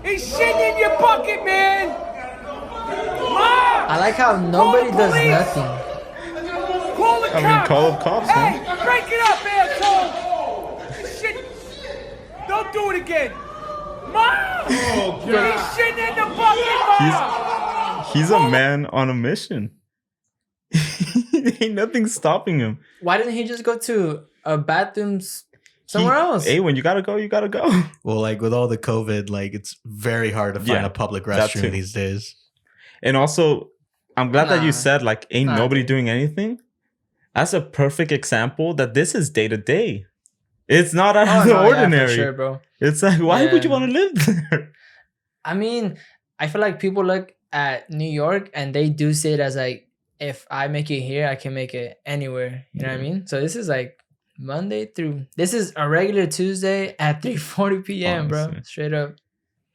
[SPEAKER 2] He's shitting in your bucket, man! Ma!
[SPEAKER 1] I like how nobody
[SPEAKER 2] Call the
[SPEAKER 1] does
[SPEAKER 2] police!
[SPEAKER 1] nothing.
[SPEAKER 2] Call the cops!
[SPEAKER 4] I mean, call up cops,
[SPEAKER 2] Hey,
[SPEAKER 4] man.
[SPEAKER 2] break it up, asshole! Shit! Don't do it again! Ma! He's shitting in the bucket, Ma!
[SPEAKER 4] He's a man on a mission. Ain't nothing stopping him.
[SPEAKER 1] Why didn't he just go to a bathrooms somewhere else?
[SPEAKER 4] Hey, when you gotta go, you gotta go.
[SPEAKER 5] Well, like with all the COVID, like it's very hard to find
[SPEAKER 4] Yeah,
[SPEAKER 5] a public
[SPEAKER 4] that too.
[SPEAKER 5] restroom these days.
[SPEAKER 4] And also, I'm glad that
[SPEAKER 1] Nah.
[SPEAKER 4] you said like ain't
[SPEAKER 1] Nah,
[SPEAKER 4] nobody
[SPEAKER 1] dude.
[SPEAKER 4] doing anything. That's a perfect example that this is day to day. It's not out of the
[SPEAKER 1] no, yeah, for
[SPEAKER 4] ordinary.
[SPEAKER 1] sure, bro.
[SPEAKER 4] It's like, why would you
[SPEAKER 1] Yeah.
[SPEAKER 4] want to live there?
[SPEAKER 1] I mean, I feel like people look at New York and they do see it as like, if I make it here, I can make it anywhere. You know what I mean? So this is like Monday through. This is a regular Tuesday at 3:40 p.m., bro.
[SPEAKER 4] Honestly.
[SPEAKER 1] Straight up.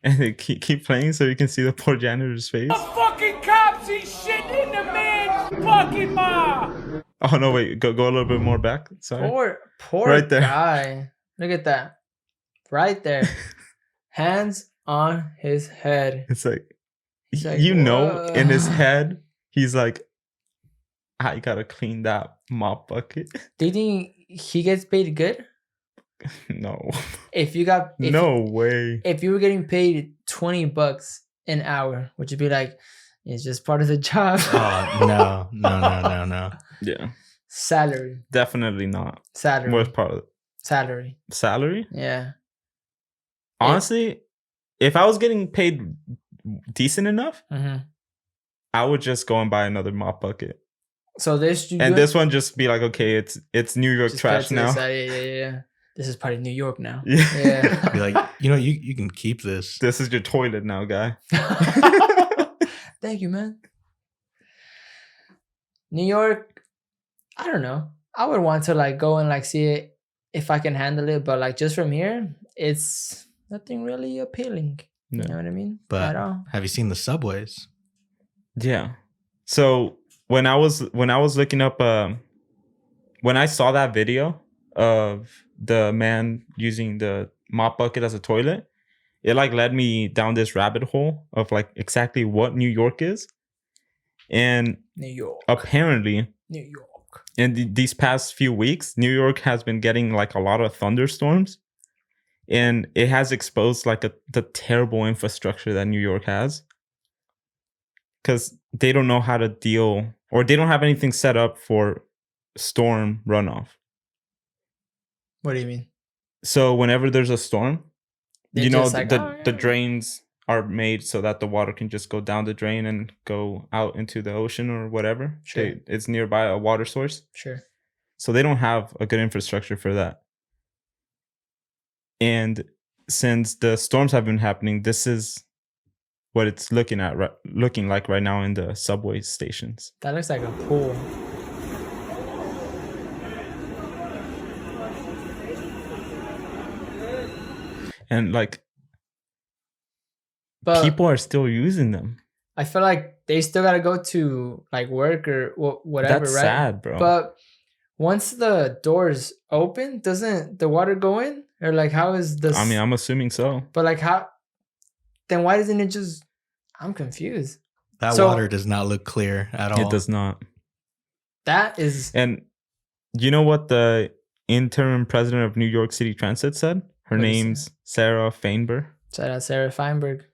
[SPEAKER 4] And they keep playing so you can see the poor janitor's face.
[SPEAKER 2] The fucking cops! He's shitting in the man's bucket, Ma!
[SPEAKER 4] Oh no, wait, go a little bit more back. Sorry.
[SPEAKER 1] Poor
[SPEAKER 4] Right there.
[SPEAKER 1] guy. Look at that. Right there. Hands on his head.
[SPEAKER 4] It's like,
[SPEAKER 1] He's like,
[SPEAKER 4] you know, in his
[SPEAKER 1] "Whoa."
[SPEAKER 4] head, he's like, I gotta clean that mop bucket.
[SPEAKER 1] Do you think he gets paid good?
[SPEAKER 4] No,
[SPEAKER 1] If you got
[SPEAKER 4] no way.
[SPEAKER 1] if you were getting paid $20 an hour, would you be like, it's just part of the job?
[SPEAKER 5] Oh no.
[SPEAKER 4] Yeah,
[SPEAKER 1] Salary.
[SPEAKER 4] definitely not.
[SPEAKER 1] Salary.
[SPEAKER 4] Worst part of it.
[SPEAKER 1] Salary.
[SPEAKER 4] Salary?
[SPEAKER 1] Yeah.
[SPEAKER 4] Honestly, if I was getting paid decent enough,
[SPEAKER 1] Mm-hmm.
[SPEAKER 4] I would just go and buy another mop bucket.
[SPEAKER 1] So this
[SPEAKER 4] And this one just be like, okay, it's New York
[SPEAKER 1] just
[SPEAKER 4] trash
[SPEAKER 1] put it to the
[SPEAKER 4] now.
[SPEAKER 1] side. Yeah. This is part of New York now.
[SPEAKER 4] Yeah.
[SPEAKER 1] Yeah.
[SPEAKER 5] Be like, you can keep this.
[SPEAKER 4] This is your toilet now, guy.
[SPEAKER 1] Thank you, man. New York, I don't know. I would want to like go and like see it if I can handle it, but like just from here, it's nothing really appealing.
[SPEAKER 4] No.
[SPEAKER 1] You know what I mean?
[SPEAKER 5] But
[SPEAKER 1] At all.
[SPEAKER 5] have you seen the subways?
[SPEAKER 4] Yeah. So when I was looking up, when I saw that video of the man using the mop bucket as a toilet, it like led me down this rabbit hole of like exactly what New York is. And
[SPEAKER 1] New York.
[SPEAKER 4] apparently
[SPEAKER 1] New York.
[SPEAKER 4] in these past few weeks, New York has been getting like a lot of thunderstorms, and it has exposed like the terrible infrastructure that New York has, because they don't know how to deal, or they don't have anything set up for storm runoff.
[SPEAKER 1] What do you mean?
[SPEAKER 4] So whenever there's a storm,
[SPEAKER 1] They're
[SPEAKER 4] you know,
[SPEAKER 1] just like,
[SPEAKER 4] the
[SPEAKER 1] "Oh,
[SPEAKER 4] the
[SPEAKER 1] yeah."
[SPEAKER 4] drains are made so that the water can just go down the drain and go out into the ocean or whatever.
[SPEAKER 1] Sure.
[SPEAKER 4] It's nearby a water source.
[SPEAKER 1] Sure.
[SPEAKER 4] So they don't have a good infrastructure for that. And since the storms have been happening, this is what it's looking like right now in the subway stations.
[SPEAKER 1] That looks like a pool.
[SPEAKER 4] And like
[SPEAKER 1] But
[SPEAKER 4] people are still using them.
[SPEAKER 1] I feel like they still gotta go to like work or whatever,
[SPEAKER 4] That's
[SPEAKER 1] right?
[SPEAKER 4] sad, bro.
[SPEAKER 1] But once the doors open, doesn't the water go in? Or like how is this?
[SPEAKER 4] I mean, I'm assuming so.
[SPEAKER 1] but like how? Then why doesn't it just? I'm confused.
[SPEAKER 5] That
[SPEAKER 1] So-
[SPEAKER 5] water does not look clear at all.
[SPEAKER 4] It does not.
[SPEAKER 1] That is
[SPEAKER 4] And you know what the interim president of New York City Transit said? Her
[SPEAKER 1] What is
[SPEAKER 4] name's Sarah Feinberg.
[SPEAKER 1] shout out Sarah Feinberg.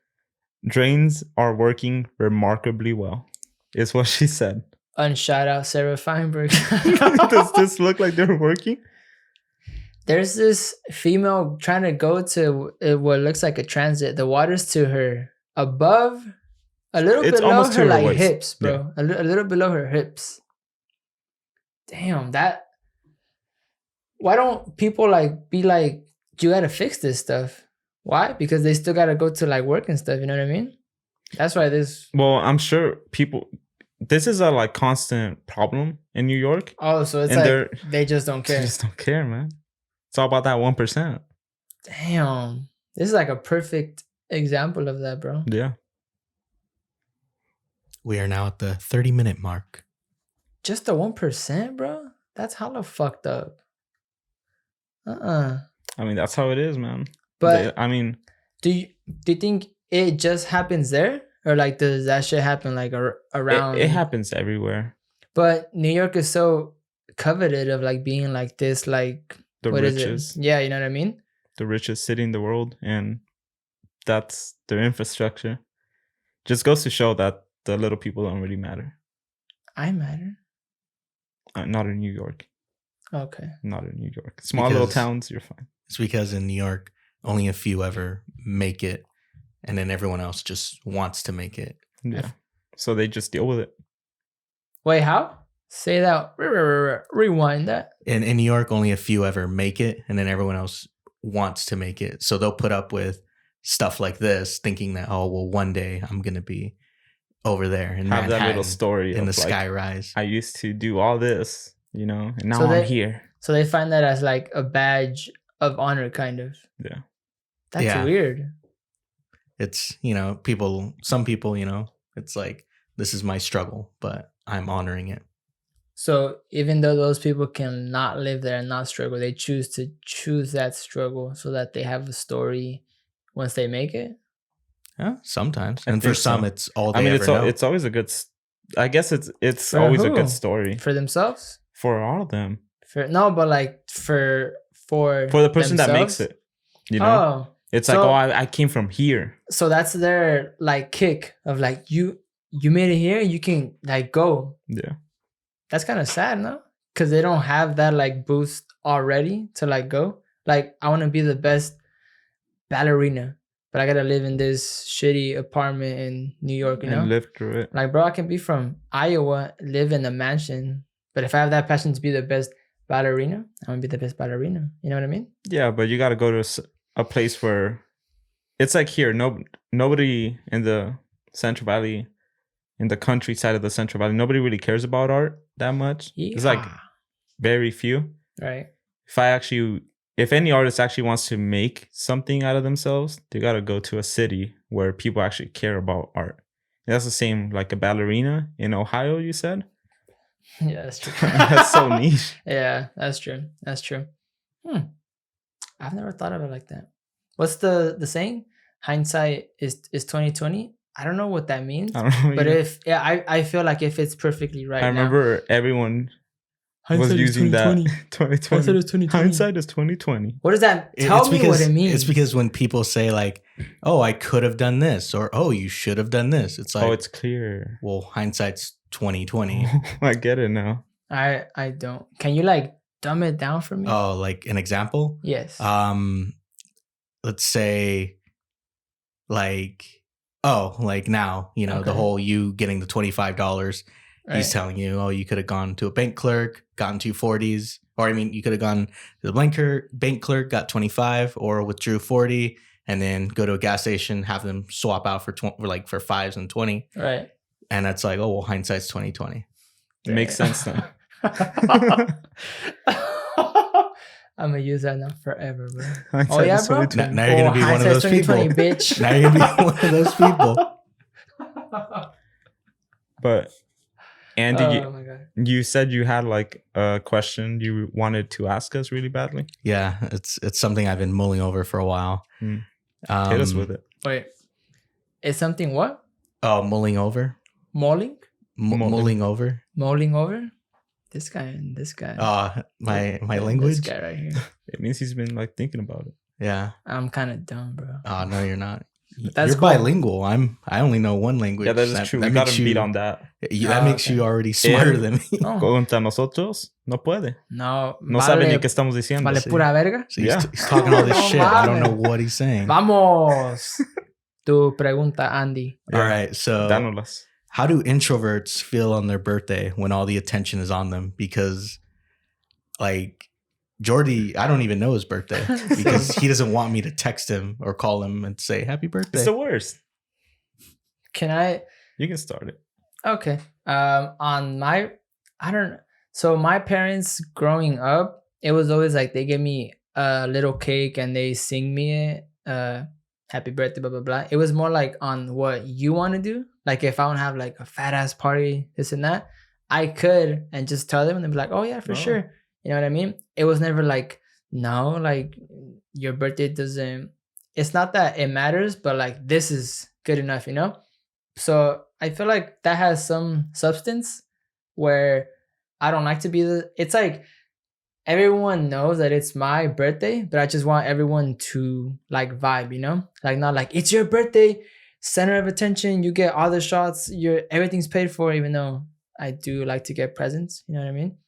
[SPEAKER 4] Drains are working remarkably well, is what she said.
[SPEAKER 1] Unshout out Sarah Feinberg.
[SPEAKER 4] Does this look like they're working?
[SPEAKER 1] There's this female trying to go to what looks like a transit. The water's to her above, a little
[SPEAKER 4] It's
[SPEAKER 1] below
[SPEAKER 4] almost to
[SPEAKER 1] her
[SPEAKER 4] her
[SPEAKER 1] like
[SPEAKER 4] waist.
[SPEAKER 1] hips, bro. A little below her hips. Damn, that. Why don't people like be like, you gotta fix this stuff? Why? Because they still gotta go to like work and stuff. You know what I mean? That's why this.
[SPEAKER 4] Well, I'm sure people. This is a like constant problem in New York.
[SPEAKER 1] Oh, so it's
[SPEAKER 4] And
[SPEAKER 1] like they just don't
[SPEAKER 4] They
[SPEAKER 1] care.
[SPEAKER 4] just don't care, man. It's all about that 1%.
[SPEAKER 1] Damn, this is like a perfect example of that, bro.
[SPEAKER 4] Yeah.
[SPEAKER 5] We are now at the 30-minute mark.
[SPEAKER 1] Just the 1%, bro? That's hella fucked up.
[SPEAKER 4] I mean, that's how it is, man.
[SPEAKER 1] But
[SPEAKER 4] I mean,
[SPEAKER 1] do you think it just happens there? Or like does that shit happen like around?
[SPEAKER 4] it happens everywhere.
[SPEAKER 1] But New York is so coveted of like being like this, like
[SPEAKER 4] The
[SPEAKER 1] what is
[SPEAKER 4] richest.
[SPEAKER 1] it? Yeah, you know what I mean?
[SPEAKER 4] The richest city in the world, and that's their infrastructure. Just goes to show that the little people don't really matter.
[SPEAKER 1] I matter.
[SPEAKER 4] Not in New York.
[SPEAKER 1] Okay.
[SPEAKER 4] Not in New York. Small little towns, you're fine.
[SPEAKER 5] It's because in New York, only a few ever make it, and then everyone else just wants to make it.
[SPEAKER 4] Yeah. So they just deal with it.
[SPEAKER 1] Wait, how? Say that. Rewind that.
[SPEAKER 5] In New York, only a few ever make it, and then everyone else wants to make it. So they'll put up with stuff like this, thinking that, oh, well, one day I'm going to be over there and
[SPEAKER 4] have that little story
[SPEAKER 5] in the
[SPEAKER 4] like,
[SPEAKER 5] sky rise.
[SPEAKER 4] I used to do all this, you know, and now
[SPEAKER 1] So
[SPEAKER 4] I'm here.
[SPEAKER 1] So they find that as like a badge of honor, kind of.
[SPEAKER 4] Yeah.
[SPEAKER 1] That's weird.
[SPEAKER 5] It's, you know, some people, you know, it's like, this is my struggle, but I'm honoring it.
[SPEAKER 1] So even though those people can not live there and not struggle, they choose that struggle so that they have a story once they make it.
[SPEAKER 5] Yeah, sometimes.
[SPEAKER 4] I
[SPEAKER 5] And for
[SPEAKER 4] think
[SPEAKER 5] some,
[SPEAKER 4] so.
[SPEAKER 5] it's all they
[SPEAKER 4] I mean,
[SPEAKER 5] ever know.
[SPEAKER 4] it's always a good. I guess it's
[SPEAKER 1] For
[SPEAKER 4] always a
[SPEAKER 1] who?
[SPEAKER 4] good story
[SPEAKER 1] For themselves?
[SPEAKER 4] for all of them.
[SPEAKER 1] No, but like for
[SPEAKER 4] the person that makes it. You know,
[SPEAKER 1] Oh,
[SPEAKER 4] it's
[SPEAKER 1] so-
[SPEAKER 4] like, I came from here.
[SPEAKER 1] so that's their like kick of like you made it here, you can like go.
[SPEAKER 4] Yeah.
[SPEAKER 1] That's kind of sad, no? Because they don't have that like boost already to like go. Like I want to be the best ballerina, but I gotta live in this shitty apartment in New York, you know?
[SPEAKER 4] And live through it.
[SPEAKER 1] Like, bro, I can be from Iowa, live in a mansion, but if I have that passion to be the best ballerina, I'm gonna be the best ballerina. You know what I mean?
[SPEAKER 4] Yeah, but you got to go to a place where it's like here. Nobody in the Central Valley, in the countryside of the Central Valley, nobody really cares about art that much. It's like
[SPEAKER 1] Yeah.
[SPEAKER 4] very few.
[SPEAKER 1] Right.
[SPEAKER 4] If any artist actually wants to make something out of themselves, they got to go to a city where people actually care about art. And that's the same like a ballerina in Ohio, you said?
[SPEAKER 1] Yeah, that's true.
[SPEAKER 4] That's so niche.
[SPEAKER 1] Yeah, that's true. That's true. I've never thought of it like that. What's the saying? Hindsight is 2020. I don't know what that means.
[SPEAKER 4] I don't know.
[SPEAKER 1] But
[SPEAKER 4] either.
[SPEAKER 1] I feel like if it's perfectly right.
[SPEAKER 4] I remember everyone was using that 2020.
[SPEAKER 1] Hindsight is 2020.
[SPEAKER 4] Hindsight is 2020.
[SPEAKER 1] What does that tell me? What it means?
[SPEAKER 5] It's because when people say like, "Oh, I could have done this," or "Oh, you should have done this," it's like,
[SPEAKER 4] Oh, it's clear.
[SPEAKER 5] well, hindsight's 2020.
[SPEAKER 4] I get it now.
[SPEAKER 1] I don't. Can you like dumb it down for me?
[SPEAKER 5] Oh, like an example?
[SPEAKER 1] Yes.
[SPEAKER 5] Let's say, like, like now, you know, the
[SPEAKER 1] Okay.
[SPEAKER 5] whole you getting the $25.
[SPEAKER 1] Right.
[SPEAKER 5] He's telling you, oh, you could have gone to a bank clerk, gotten 240s, or I mean, you could have gone to the bank clerk, got 25, or withdrew 40, and then go to a gas station, have them swap out for fives and 20,
[SPEAKER 1] Right.
[SPEAKER 5] and that's like, oh, well, hindsight's 2020.
[SPEAKER 4] It makes sense now.
[SPEAKER 1] I'm gonna use that now forever, bro.
[SPEAKER 4] Hindsight
[SPEAKER 1] Oh yeah,
[SPEAKER 4] is
[SPEAKER 1] bro.
[SPEAKER 4] 2020.
[SPEAKER 5] Now you're gonna be one of
[SPEAKER 1] hindsight's
[SPEAKER 5] those people,
[SPEAKER 1] 2020, bitch.
[SPEAKER 5] Now you're gonna be one of those people.
[SPEAKER 4] But Andy,
[SPEAKER 1] Oh my god.
[SPEAKER 4] you said you had like a question you wanted to ask us really badly.
[SPEAKER 5] Yeah, it's something I've been mulling over for a while.
[SPEAKER 4] Hit us with it.
[SPEAKER 1] Wait. It's something what?
[SPEAKER 5] Oh, mulling over,
[SPEAKER 1] Mulling?
[SPEAKER 5] mulling over.
[SPEAKER 1] Mulling over? This guy.
[SPEAKER 5] My
[SPEAKER 1] This
[SPEAKER 5] language.
[SPEAKER 1] guy right here.
[SPEAKER 4] It means he's been like thinking about it.
[SPEAKER 5] Yeah.
[SPEAKER 1] I'm kind of dumb, bro.
[SPEAKER 5] Oh no, you're not.
[SPEAKER 1] That's
[SPEAKER 5] You're
[SPEAKER 1] cool.
[SPEAKER 5] bilingual. I only know one language.
[SPEAKER 4] Yeah, that is true. We got
[SPEAKER 5] makes
[SPEAKER 4] him beat on that.
[SPEAKER 5] That makes
[SPEAKER 1] okay.
[SPEAKER 5] you already smarter than me.
[SPEAKER 1] No.
[SPEAKER 4] Contra nosotros, no puede.
[SPEAKER 1] No.
[SPEAKER 4] No sabe ni qué estamos diciendo.
[SPEAKER 1] Vale
[SPEAKER 5] sí.
[SPEAKER 1] pura verga.
[SPEAKER 5] So
[SPEAKER 4] Yeah.
[SPEAKER 5] he's talking all this
[SPEAKER 1] No
[SPEAKER 5] shit. I don't know
[SPEAKER 1] mames.
[SPEAKER 5] what he's saying.
[SPEAKER 1] Vamos. Tu pregunta, Andy.
[SPEAKER 5] All right. So
[SPEAKER 4] Dánolas.
[SPEAKER 5] how do introverts feel on their birthday when all the attention is on them? Because like Jordy, I don't even know his birthday because he doesn't want me to text him or call him and say happy birthday.
[SPEAKER 4] It's the worst.
[SPEAKER 1] Can I?
[SPEAKER 4] You can start it.
[SPEAKER 1] Okay. On my, I don't know. So my parents growing up, it was always like they give me a little cake and they sing me it. Happy birthday, blah blah blah. It was more like on what you want to do Like if I don't have like a fat ass party, this and that, I could and just tell them and they'd be like, oh yeah, for sure. You know what I mean? It was never like, no, like your birthday doesn't, it's not that it matters, but like this is good enough, you know? So I feel like that has some substance where I don't like to be it's like everyone knows that it's my birthday, but I just want everyone to like vibe, you know? Like not like it's your birthday, center of attention, you get all the shots, everything's paid for, even though I do like to get presents, you know what I mean?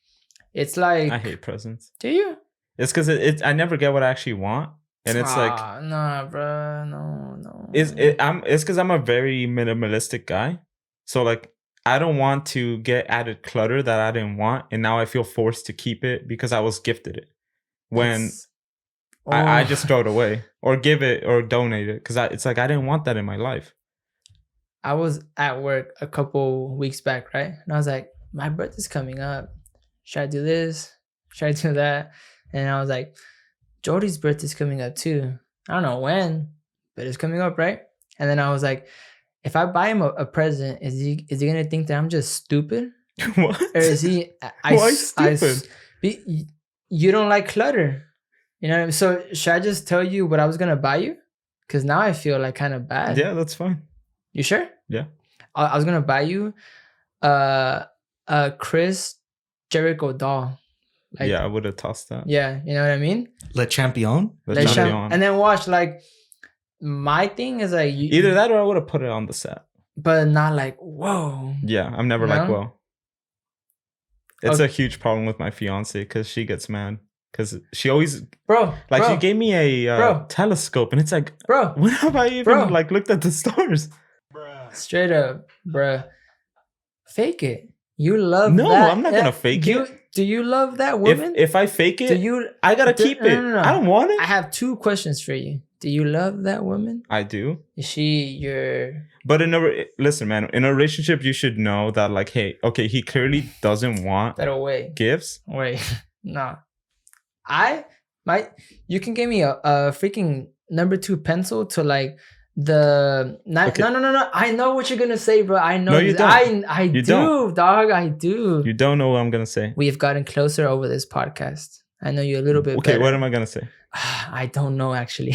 [SPEAKER 1] It's like
[SPEAKER 4] I hate presents.
[SPEAKER 1] Do you?
[SPEAKER 4] It's because I never get what I actually want. And it's like
[SPEAKER 1] nah, bro, no.
[SPEAKER 4] It's because I'm a very minimalistic guy. So like I don't want to get added clutter that I didn't want, and now I feel forced to keep it because I was gifted it. When I just throw it away or give it or donate it because it's like I didn't want that in my life.
[SPEAKER 1] I was at work a couple weeks back, right? And I was like, my birthday's coming up. Should I do this? Should I do that? And I was like, Jordy's birthday's coming up too. I don't know when, but it's coming up, right? And then I was like, if I buy him a present, is he gonna think that I'm just stupid?
[SPEAKER 4] What?
[SPEAKER 1] Or is he?
[SPEAKER 4] Why stupid?
[SPEAKER 1] You don't like clutter, you know what I mean? So should I just tell you what I was gonna buy you? Because now I feel like kind of bad.
[SPEAKER 4] Yeah, that's fine.
[SPEAKER 1] You sure?
[SPEAKER 4] Yeah.
[SPEAKER 1] I was gonna buy you a Chris Jericho doll. Like,
[SPEAKER 4] yeah, I would have tossed that.
[SPEAKER 1] Yeah, you know what I mean?
[SPEAKER 5] Le Champion.
[SPEAKER 1] And then watch, like, my thing is like
[SPEAKER 4] either that or I would have put it on the set.
[SPEAKER 1] But not like, whoa.
[SPEAKER 4] Yeah, I'm never like, whoa. It's a huge problem with my fiance because she gets mad. Because she always... she gave me a telescope and it's like, when have I even like looked at the stars?
[SPEAKER 1] Straight up, bruh. Fake it. You love that.
[SPEAKER 4] No, I'm not going to fake it.
[SPEAKER 1] Do you love that woman?
[SPEAKER 4] If I fake it, I got to keep it. No. I don't want it.
[SPEAKER 1] I have two questions for you. Do you love that woman?
[SPEAKER 4] I do.
[SPEAKER 1] Is she your...
[SPEAKER 4] But listen, man, in a relationship, you should know that, like, hey, okay, he clearly doesn't want gifts.
[SPEAKER 1] Wait, no. You can give me a freaking number 2 pencil to like no. I know what you're gonna say, bro. I know.
[SPEAKER 4] No, you don't.
[SPEAKER 1] I do, dog. I do.
[SPEAKER 4] You don't know what I'm gonna say.
[SPEAKER 1] We've gotten closer over this podcast. I know you a little bit.
[SPEAKER 4] Okay,
[SPEAKER 1] better.
[SPEAKER 4] What am I gonna say?
[SPEAKER 1] I don't know actually.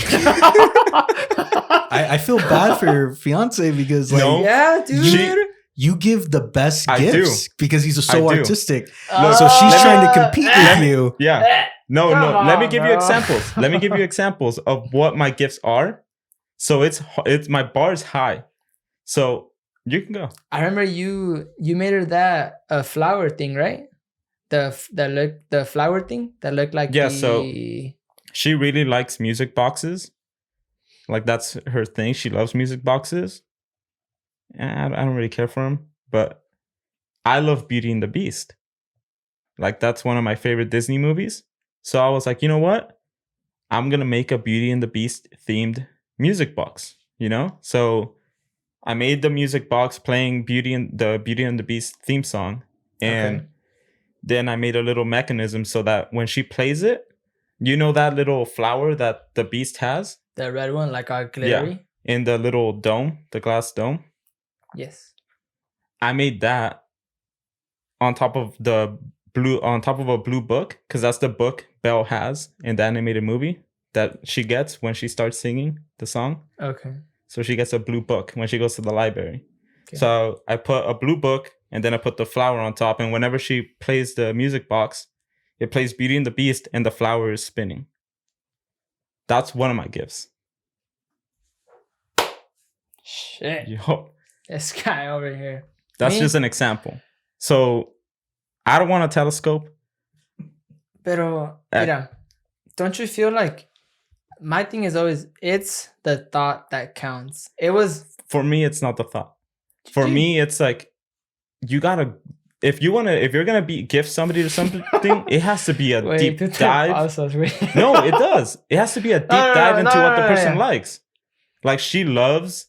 [SPEAKER 5] I feel bad for your fiance because like
[SPEAKER 1] yeah, dude.
[SPEAKER 5] You give the best gifts because he's so artistic.
[SPEAKER 4] Look,
[SPEAKER 5] so she's trying to compete with you.
[SPEAKER 4] Yeah. No. Let me give you examples. Let me give you examples of what my gifts are. So it's my bar is high. So you can go.
[SPEAKER 1] I remember you made her that flower thing, right? The flower thing that looked like
[SPEAKER 4] so she really likes music boxes. Like that's her thing. She loves music boxes. I don't really care for them, but I love Beauty and the Beast. Like that's one of my favorite Disney movies. So I was like, you know what? I'm going to make a Beauty and the Beast themed music box, you know? So I made the music box playing Beauty and the Beast theme song. And then I made a little mechanism so that when she plays it, you know that little flower that the Beast has?
[SPEAKER 1] The red one, like a glittery?
[SPEAKER 4] Yeah, in the little dome, the glass dome.
[SPEAKER 1] Yes.
[SPEAKER 4] I made that on top of a blue book, because that's the book Belle has in the animated movie that she gets when she starts singing the song.
[SPEAKER 1] Okay.
[SPEAKER 4] So she gets a blue book when she goes to the library. Okay. So I put a blue book and then I put the flower on top, and whenever she plays the music box, it plays Beauty and the Beast and the flower is spinning. That's one of my gifts.
[SPEAKER 1] Shit.
[SPEAKER 4] Yo.
[SPEAKER 1] This guy over here.
[SPEAKER 4] That's just an example. So I don't want a telescope.
[SPEAKER 1] Pero, mira, don't you feel like my thing is always it's the thought that counts.
[SPEAKER 4] For me, it's not the thought. For me, it's like you gotta if you're gonna gift somebody to something, it has to be a deep dive. No, it does. It has to be a deep dive into what the person likes. Like she loves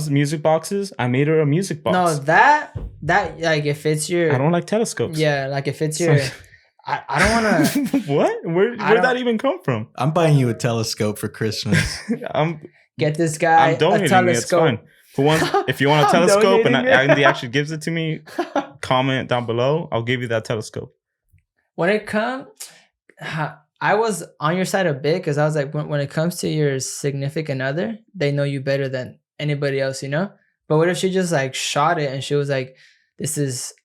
[SPEAKER 4] music boxes. I made her a music box.
[SPEAKER 1] No, that like if it's your...
[SPEAKER 4] I don't like telescopes.
[SPEAKER 1] Yeah, like if it's your... I don't want to...
[SPEAKER 4] What? Where'd that even come from?
[SPEAKER 5] I'm buying you a telescope for Christmas.
[SPEAKER 1] Get this guy
[SPEAKER 4] I'm donating
[SPEAKER 1] a telescope.
[SPEAKER 4] It's fine. If you want a telescope and
[SPEAKER 1] Donating it.
[SPEAKER 4] Andy actually gives it to me, comment down below. I'll give you that telescope.
[SPEAKER 1] When it comes, I was on your side a bit because I was like, when it comes to your significant other, they know you better than anybody else, you know? But what if she just like shot it and she was like,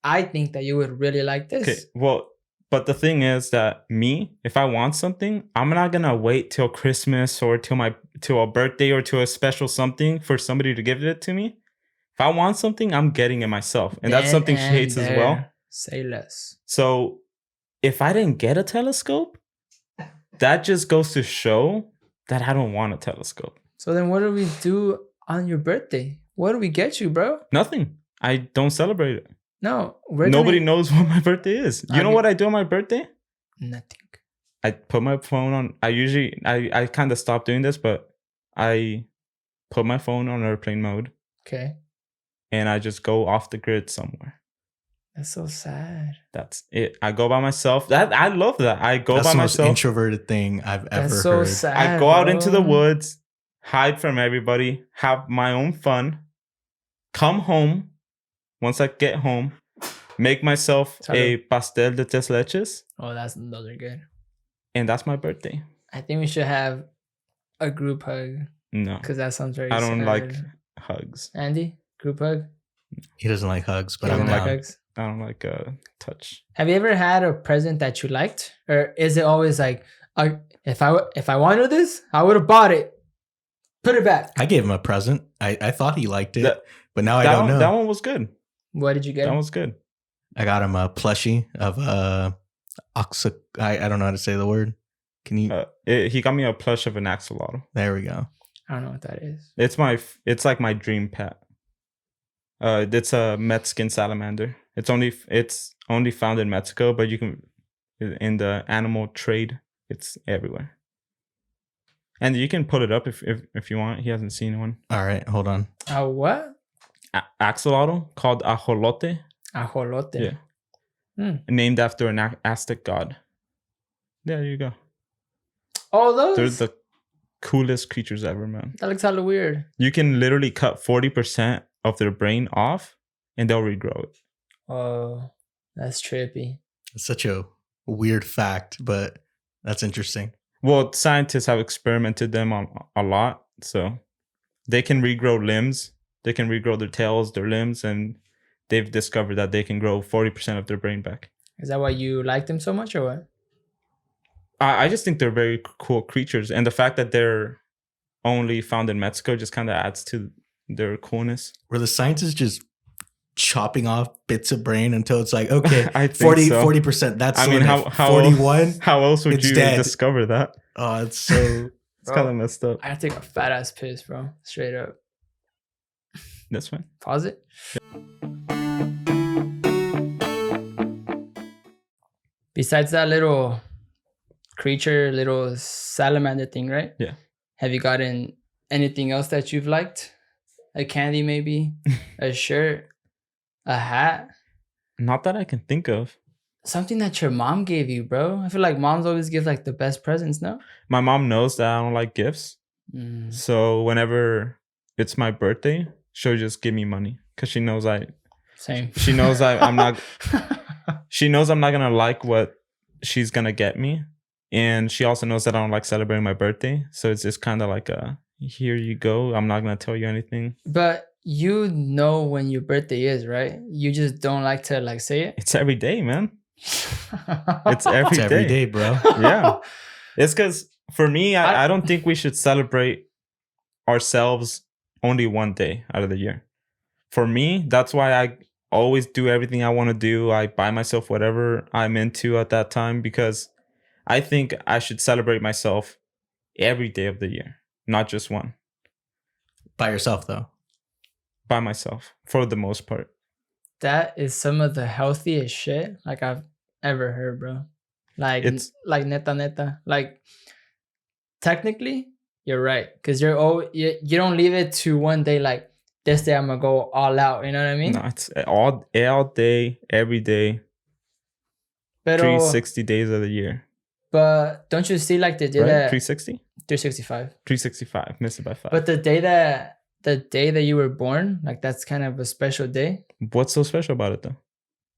[SPEAKER 1] I think that you would really like this.
[SPEAKER 4] Okay, well, but the thing is that if I want something, I'm not gonna wait till Christmas or till a birthday or to a special something for somebody to give it to me. If I want something, I'm getting it myself. And that's something she hates as well.
[SPEAKER 1] Say less.
[SPEAKER 4] So if I didn't get a telescope, that just goes to show that I don't want a telescope.
[SPEAKER 1] So then what do we do on your birthday? What do we get you, bro?
[SPEAKER 4] Nothing. I don't celebrate it.
[SPEAKER 1] No.
[SPEAKER 4] Nobody knows what my birthday is. You know what I do on my birthday?
[SPEAKER 1] Nothing.
[SPEAKER 4] I put my phone on. I kind of stopped doing this, but I put my phone on airplane mode.
[SPEAKER 1] Okay.
[SPEAKER 4] And I just go off the grid somewhere.
[SPEAKER 1] That's so sad.
[SPEAKER 4] That's it. I go by myself. I love that. I go
[SPEAKER 5] That's
[SPEAKER 4] by
[SPEAKER 5] the
[SPEAKER 4] myself.
[SPEAKER 5] most introverted thing I've ever
[SPEAKER 1] That's so
[SPEAKER 5] heard.
[SPEAKER 1] sad.
[SPEAKER 4] I go out into the woods, hide from everybody, have my own fun, come home. Once I get home, make myself a pastel de tres leches.
[SPEAKER 1] Oh, those are good.
[SPEAKER 4] And that's my birthday.
[SPEAKER 1] I think we should have a group hug.
[SPEAKER 4] No.
[SPEAKER 1] Because that sounds very
[SPEAKER 4] I don't
[SPEAKER 1] sad.
[SPEAKER 4] like hugs.
[SPEAKER 1] Andy, group hug?
[SPEAKER 5] He doesn't like hugs, but
[SPEAKER 1] You
[SPEAKER 5] I'm
[SPEAKER 1] don't like
[SPEAKER 5] down.
[SPEAKER 1] hugs?
[SPEAKER 4] I don't like touch.
[SPEAKER 1] Have you ever had a present that you liked? Or is it always like, if I wanted this, I would have bought it. Put it back.
[SPEAKER 5] I gave him a present. I thought he liked it, but now I don't know.
[SPEAKER 4] That one was good.
[SPEAKER 1] What did you get?
[SPEAKER 4] That was good.
[SPEAKER 5] I got him a plushie of I don't know how to say the word. Can you?
[SPEAKER 4] He got me a plush of an axolotl.
[SPEAKER 5] There we go.
[SPEAKER 1] I don't know what that is.
[SPEAKER 4] It's like my dream pet. It's a Mexican salamander. It's only found in Mexico, but you can in the animal trade. It's everywhere. And you can put it up if you want. He hasn't seen one.
[SPEAKER 5] All right, hold on.
[SPEAKER 1] A what?
[SPEAKER 4] Axolotl called ajolote.
[SPEAKER 1] Ajolote.
[SPEAKER 4] Yeah. Named after an Aztec god. There you go.
[SPEAKER 1] Oh, those?
[SPEAKER 4] They're the coolest creatures ever, man.
[SPEAKER 1] That looks hella weird.
[SPEAKER 4] You can literally cut 40% of their brain off and they'll regrow it.
[SPEAKER 1] Oh, that's trippy.
[SPEAKER 5] It's such a weird fact, but that's interesting.
[SPEAKER 4] Well, scientists have experimented them on a lot. So they can regrow limbs. They can regrow their tails, their limbs, and they've discovered that they can grow 40% of their brain back.
[SPEAKER 1] Is that why you like them so much or what?
[SPEAKER 4] I just think they're very cool creatures. And the fact that they're only found in Mexico just kind of adds to their coolness.
[SPEAKER 5] Were the scientists just chopping off bits of brain until it's like, okay,
[SPEAKER 4] I think
[SPEAKER 5] 40%, that's
[SPEAKER 4] I mean, how
[SPEAKER 5] 41?
[SPEAKER 4] How else would you
[SPEAKER 5] dead.
[SPEAKER 4] discover that?
[SPEAKER 5] Oh, it's so...
[SPEAKER 4] It's kind of messed up.
[SPEAKER 1] I have to take a fat ass piss, bro. Straight up.
[SPEAKER 4] That's fine.
[SPEAKER 1] Pause it. Besides that little creature, little salamander thing, right?
[SPEAKER 4] Yeah.
[SPEAKER 1] Have you gotten anything else that you've liked? A candy, maybe? A shirt? A hat?
[SPEAKER 4] Not that I can think of.
[SPEAKER 1] Something that your mom gave you, bro. I feel like moms always give like the best presents, no?
[SPEAKER 4] My mom knows that I don't like gifts. So whenever it's my birthday, she'll just give me money because she knows
[SPEAKER 1] Same.
[SPEAKER 4] She knows I'm not. She knows I'm not gonna like what she's gonna get me, and she also knows that I don't like celebrating my birthday. So it's just kind of like here you go. I'm not gonna tell you anything.
[SPEAKER 1] But you know when your birthday is, right? You just don't like to like say it.
[SPEAKER 4] It's every day, man. It's
[SPEAKER 5] It's every day, bro.
[SPEAKER 4] Yeah. It's because for me, I don't think we should celebrate ourselves only one day out of the year. For me, that's why I always do everything I want to do. I buy myself whatever I'm into at that time because I think I should celebrate myself every day of the year, not just one.
[SPEAKER 5] By yourself, though.
[SPEAKER 4] By myself, for the most part.
[SPEAKER 1] That is some of the healthiest shit like I've ever heard, bro. Like neta. Like technically, you're right, because you don't leave it to one day like this day I'm gonna go all out. You know what I mean?
[SPEAKER 4] No, it's all day, every day, 360 days of the year.
[SPEAKER 1] But don't you see like the day
[SPEAKER 4] Right?
[SPEAKER 1] that
[SPEAKER 4] 360?
[SPEAKER 1] 365.
[SPEAKER 4] 365. Missed it by 5.
[SPEAKER 1] But the day that the day that you were born, like that's kind of a special day.
[SPEAKER 4] What's so special about it though?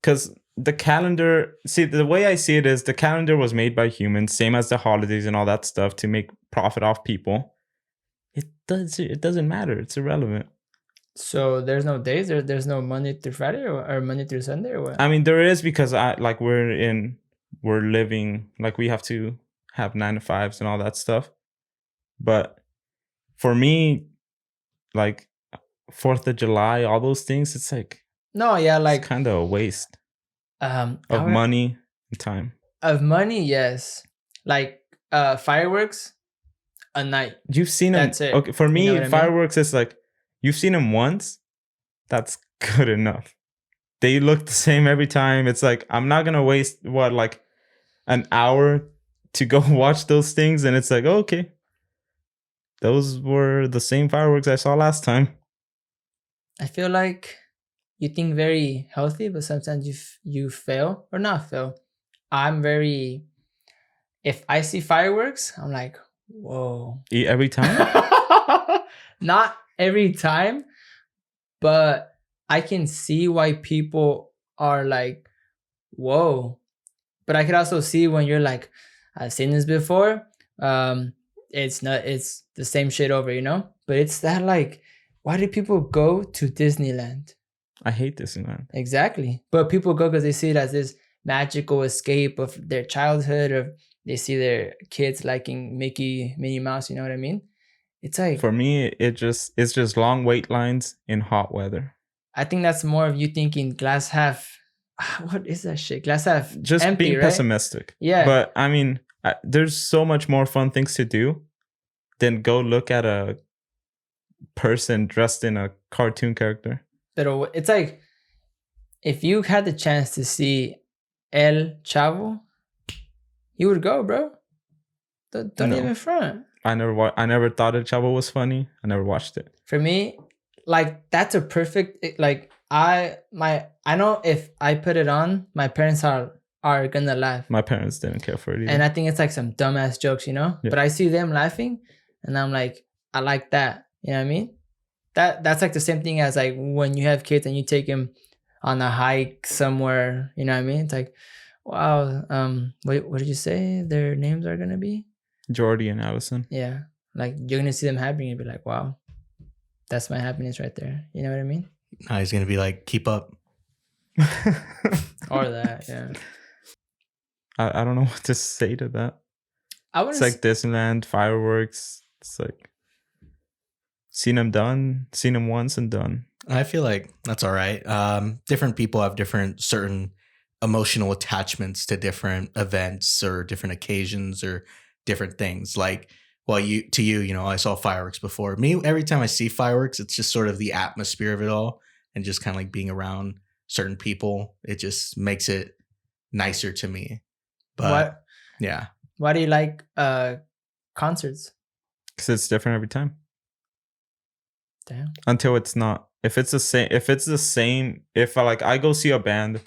[SPEAKER 4] Because the calendar, see, the way I see it is the calendar was made by humans, same as the holidays and all that stuff, to make profit off people. It doesn't matter. It's irrelevant.
[SPEAKER 1] So there's no days. There's no Monday through Friday or Monday through Sunday or what?
[SPEAKER 4] I mean, there is, because we're living, like we have to have 9 to 5s and all that stuff. But for me, like 4th of July, all those things, it's like,
[SPEAKER 1] No, yeah, like
[SPEAKER 4] it's kind of a waste of money and time.
[SPEAKER 1] Of money, yes. Like fireworks, a night.
[SPEAKER 4] You've seen them.
[SPEAKER 1] That's it.
[SPEAKER 4] Okay, for me,
[SPEAKER 1] You know what I mean?
[SPEAKER 4] fireworks is like, you've seen them once. That's good enough. They look the same every time. It's like, I'm not gonna waste like an hour to go watch those things, and it's like, oh, okay, those were the same fireworks I saw last time.
[SPEAKER 1] I feel like you think very healthy, but sometimes you fail or not fail. I'm very. If I see fireworks, I'm like, whoa.
[SPEAKER 4] Every time?
[SPEAKER 1] Not every time, but I can see why people are like, whoa. But I could also see when you're like, I've seen this before. It's the same shit over, you know? But it's that like, why do people go to Disneyland?
[SPEAKER 4] I hate Disneyland.
[SPEAKER 1] Exactly. But people go because they see it as this magical escape of their childhood, or they see their kids liking Minnie Mouse, you know what I mean? It's like,
[SPEAKER 4] for me, it's just long wait lines in hot weather.
[SPEAKER 1] I think that's more of you thinking glass half. What is that shit? Glass half
[SPEAKER 4] just
[SPEAKER 1] empty,
[SPEAKER 4] being
[SPEAKER 1] right?
[SPEAKER 4] pessimistic.
[SPEAKER 1] Yeah.
[SPEAKER 4] But I mean, there's so much more fun things to do than go look at a person dressed in a cartoon character.
[SPEAKER 1] But it's like, if you had the chance to see El Chavo, you would go, bro. Don't
[SPEAKER 4] No.
[SPEAKER 1] even front.
[SPEAKER 4] I never thought El Chavo was funny. I never watched it.
[SPEAKER 1] For me, like that's a perfect, like I know if I put it on, my parents are gonna laugh.
[SPEAKER 4] My parents didn't care for it either.
[SPEAKER 1] And I think it's like some dumbass jokes, you know?
[SPEAKER 4] Yeah.
[SPEAKER 1] But I see them laughing and I'm like, I like that. You know what I mean? That's like the same thing as like when you have kids and you take them on a hike somewhere, you know what I mean? It's like, wow, what did you say their names are gonna be?
[SPEAKER 4] Jordy and Allison.
[SPEAKER 1] Yeah. Like you're gonna see them happy and be like, wow, that's my happiness right there. You know what I mean?
[SPEAKER 5] Now he's gonna be like, keep up.
[SPEAKER 1] Or that, yeah.
[SPEAKER 4] I don't know what to say to that.
[SPEAKER 1] It's
[SPEAKER 4] It's like Disneyland, fireworks. It's like seen them once and done.
[SPEAKER 5] I feel like that's all right. Different people have different certain emotional attachments to different events or different occasions or different things. Like, well, you know, I saw fireworks before. Me, every time I see fireworks, it's just sort of the atmosphere of it all, and just kind of like being around certain people. It just makes it nicer to me. But yeah,
[SPEAKER 1] why do you like concerts?
[SPEAKER 4] Because it's different every time.
[SPEAKER 1] Damn.
[SPEAKER 4] Until it's not. If I go see a band,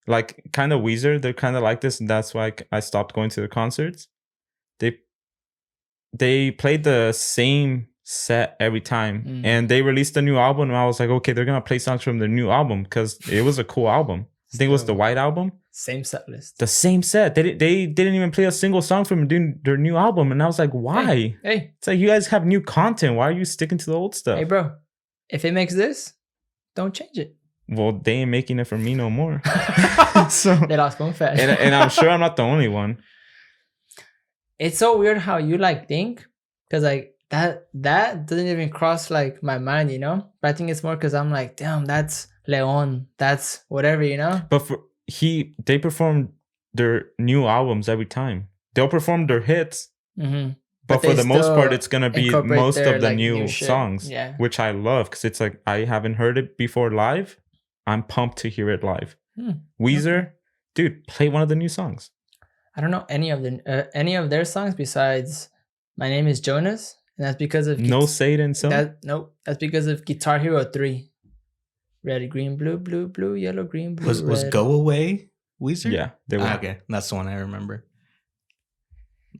[SPEAKER 4] like kind of Weezer, they're kind of like this, and that's why I stopped going to the concerts. They played the same set every time, and they released a new album, and I was like, okay, they're gonna play songs from their new album because it was a cool album. I think it was the White Album.
[SPEAKER 1] Same set list.
[SPEAKER 4] The same set. They didn't even play a single song from their new album, and I was like, why?
[SPEAKER 1] Hey.
[SPEAKER 4] It's like, you guys have new content. Why are you sticking to the old stuff?
[SPEAKER 1] Hey, bro. If it makes this, don't change it.
[SPEAKER 4] Well, they ain't making it for me no more. So
[SPEAKER 1] They lost bone fat.
[SPEAKER 4] and I'm sure I'm not the only one.
[SPEAKER 1] It's so weird how you like think, because like that doesn't even cross like my mind, you know. But I think it's more because I'm like, damn, that's Leon, that's whatever, you know.
[SPEAKER 4] But they perform their new albums every time. They'll perform their hits, but for the most part, it's gonna be most of the new songs, which I love because it's like I haven't heard it before live. I'm pumped to hear it live. Weezer, dude, play one of the new songs.
[SPEAKER 1] I don't know any of their songs besides "My Name Is Jonas," and that's because of
[SPEAKER 4] No Satan song.
[SPEAKER 1] That's because of Guitar Hero 3. Red, green, blue, blue, blue, yellow, green, blue.
[SPEAKER 5] Was Go Away Weezer?
[SPEAKER 4] Yeah, they were.
[SPEAKER 5] Okay, that's the one I remember.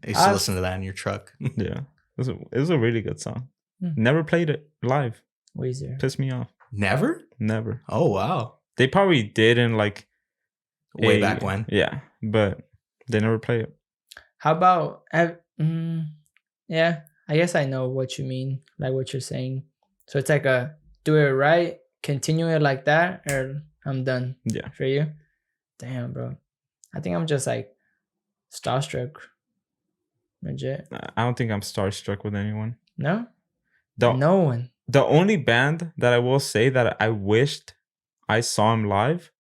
[SPEAKER 5] I used to listen to that in your truck.
[SPEAKER 4] Yeah, it was a really good song. Never played it live.
[SPEAKER 1] Weezer.
[SPEAKER 4] Pissed me off.
[SPEAKER 5] Never?
[SPEAKER 4] Never.
[SPEAKER 5] Oh, wow.
[SPEAKER 4] They probably did in like
[SPEAKER 5] Way back when.
[SPEAKER 4] Yeah, but they never play it.
[SPEAKER 1] How about yeah, I guess I know what you mean, like what you're saying. So it's like a do it right, continue it like that, or I'm done.
[SPEAKER 4] Yeah.
[SPEAKER 1] For you? Damn, bro. I think I'm just like starstruck. Legit.
[SPEAKER 4] I don't think I'm starstruck with anyone.
[SPEAKER 1] No?
[SPEAKER 4] The,
[SPEAKER 1] No one.
[SPEAKER 4] The only band that I will say that I wished I saw him live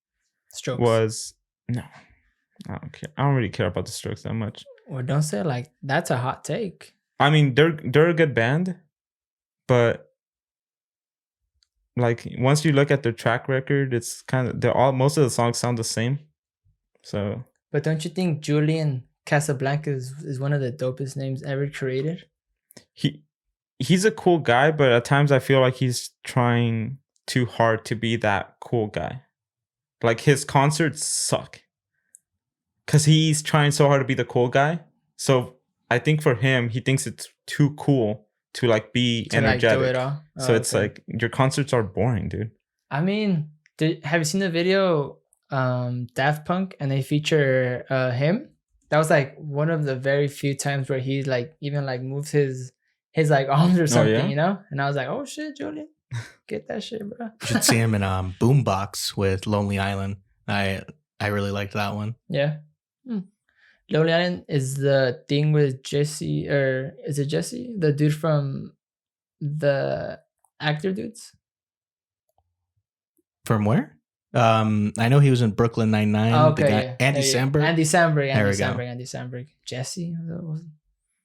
[SPEAKER 1] Strokes.
[SPEAKER 4] was no. I don't care. I don't really care about the Strokes that much.
[SPEAKER 1] Well, don't say it like that's a hot take.
[SPEAKER 4] I mean, they're a good band, but like once you look at their track record, it's kind of most of the songs sound the same. So,
[SPEAKER 1] but don't you think Julian Casablanca is one of the dopest names ever created?
[SPEAKER 4] He's a cool guy, but at times I feel like he's trying too hard to be that cool guy. Like his concerts suck because he's trying so hard to be the cool guy. So I think for him, he thinks it's too cool to like be energetic.
[SPEAKER 1] Like do it all.
[SPEAKER 4] So it's like your concerts are boring, dude.
[SPEAKER 1] I mean, have you seen the video Daft Punk and they feature him? That was like one of the very few times where he like even like moves his like arms or something, you know? And I was like, oh shit, Julian, get that shit, bro.
[SPEAKER 5] You should see him in Boombox with Lonely Island. I really liked that one.
[SPEAKER 1] Yeah. Lonely Island is the thing with Jesse, or is it Jesse? The dude from the actor dudes?
[SPEAKER 5] From where? I know he was in Brooklyn Nine-Nine.
[SPEAKER 1] Oh, okay,
[SPEAKER 5] the guy,
[SPEAKER 1] yeah.
[SPEAKER 5] Andy Samberg.
[SPEAKER 1] Andy Samberg.
[SPEAKER 5] There we go.
[SPEAKER 1] Andy Samberg. Jesse?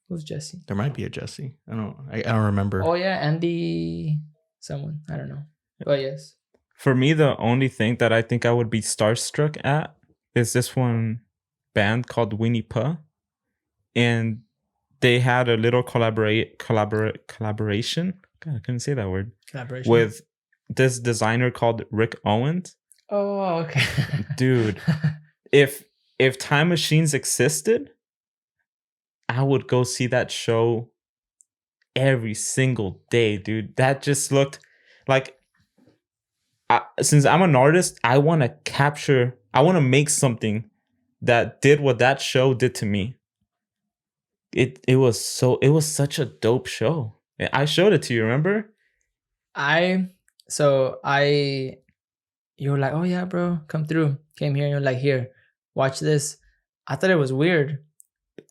[SPEAKER 1] Who's Jesse?
[SPEAKER 5] There might be a Jesse. I don't remember.
[SPEAKER 1] Oh yeah, Andy someone. I don't know. But yes.
[SPEAKER 4] For me, the only thing that I think I would be starstruck at is this one band called Winnie Puh. And they had a little collaboration. God, I couldn't say that word.
[SPEAKER 1] Collaboration.
[SPEAKER 4] With this designer called Rick Owens.
[SPEAKER 1] Oh, okay.
[SPEAKER 4] Dude, if time machines existed, I would go see that show every single day, dude. That just looked like, since I'm an artist, I want to make something that did what that show did to me. It was such a dope show. I showed it to you, remember? You were like, oh yeah, bro, come through. Came here and you're like, here, watch this. I thought it was weird.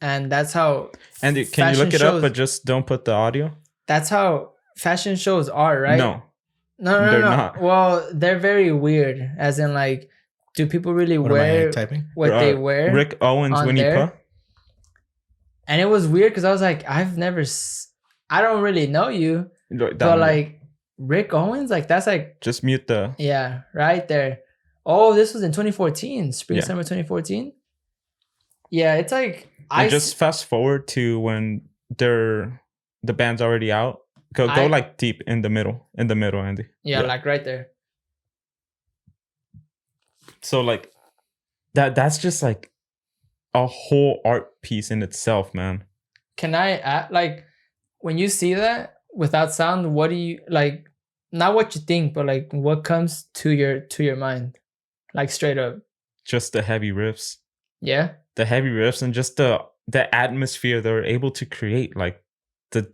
[SPEAKER 4] And that's how. And can you look it up, but just don't put the audio? That's
[SPEAKER 1] how fashion shows are, right?
[SPEAKER 4] No.
[SPEAKER 1] No, they're not. Well, they're very weird. As in, like, do people really wear what they wear?
[SPEAKER 4] Rick Owens, Winnie Puh.
[SPEAKER 1] And it was weird because I was like, I don't really know you, but like Rick Owens, like that's like
[SPEAKER 4] just mute the
[SPEAKER 1] right there. Oh, this was in 2014, summer 2014. Yeah, it's like
[SPEAKER 4] I just fast forward to when the band's already out. Go like deep in the middle, Andy.
[SPEAKER 1] Yeah, like right there.
[SPEAKER 4] So like that's just like a whole art piece in itself, man.
[SPEAKER 1] Can I add, like, when you see that without sound, what do you like? Not what you think, but like what comes to your mind, like straight up. Just the heavy riffs. Yeah. The heavy riffs and just the atmosphere they're able to create, like the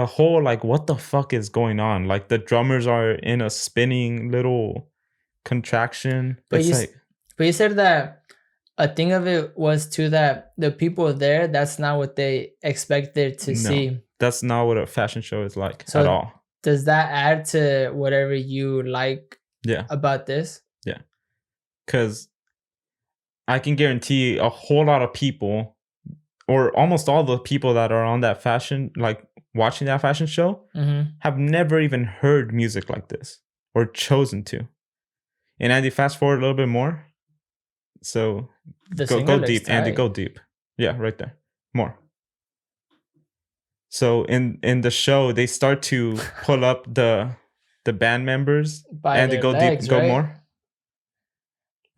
[SPEAKER 1] whole like what the fuck is going on? Like the drummers are in a spinning little contraction. But you said that a thing of it was too that the people there, that's not what they expected to see. That's not what a fashion show is like at all. Does that add to whatever you like about this? Yeah. Because I can guarantee a whole lot of people, or almost all the people that are on that fashion, like watching that fashion show, have never even heard music like this or chosen to. And Andy, fast forward a little bit more. So go deep, Andy, go deep. Yeah, right there. More. So in the show, they start to pull up the band members and they go legs, deep, go more.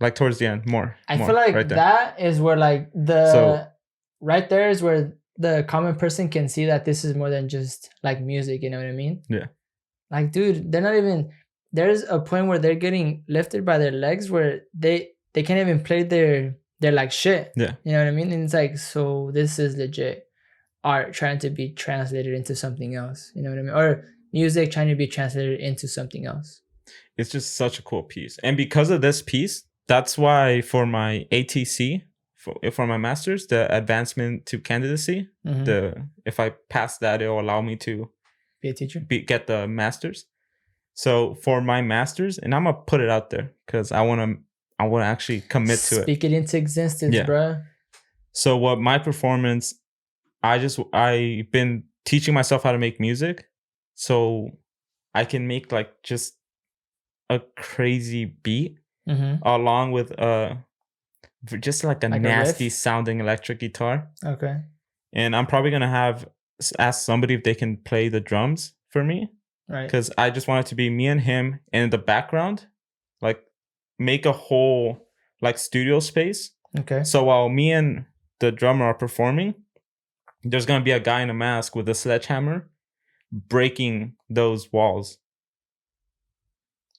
[SPEAKER 1] Like towards the end, more. I feel like right that is where like right there is where the common person can see that this is more than just like music, you know what I mean?
[SPEAKER 4] Yeah.
[SPEAKER 1] Like, dude, they're not even, there's a point where they're getting lifted by their legs where they can't even play their like shit.
[SPEAKER 4] Yeah.
[SPEAKER 1] You know what I mean? And it's like, so this is legit art trying to be translated into something else. You know what I mean? Or music trying to be translated into something else.
[SPEAKER 4] It's just such a cool piece. And because of this piece, that's why for my ATC, for my master's, the advancement to candidacy, if I pass that, it'll allow me to
[SPEAKER 1] Be a teacher?
[SPEAKER 4] get the master's. So for my master's, and I'm gonna put it out there because I wanna actually commit to it.
[SPEAKER 1] Speak it into existence,
[SPEAKER 4] Yeah.
[SPEAKER 1] bruh.
[SPEAKER 4] So what my performance, I've been teaching myself how to make music, so I can make like just a crazy beat along with just like a
[SPEAKER 1] Like a
[SPEAKER 4] nasty
[SPEAKER 1] riff?
[SPEAKER 4] sounding electric guitar.
[SPEAKER 1] Okay.
[SPEAKER 4] And I'm probably gonna ask somebody if they can play the drums for me,
[SPEAKER 1] Right.
[SPEAKER 4] because I just want it to be me and him, and in the background, like make a whole like studio space.
[SPEAKER 1] Okay.
[SPEAKER 4] So while me and the drummer are performing, there's gonna be a guy in a mask with a sledgehammer breaking those walls.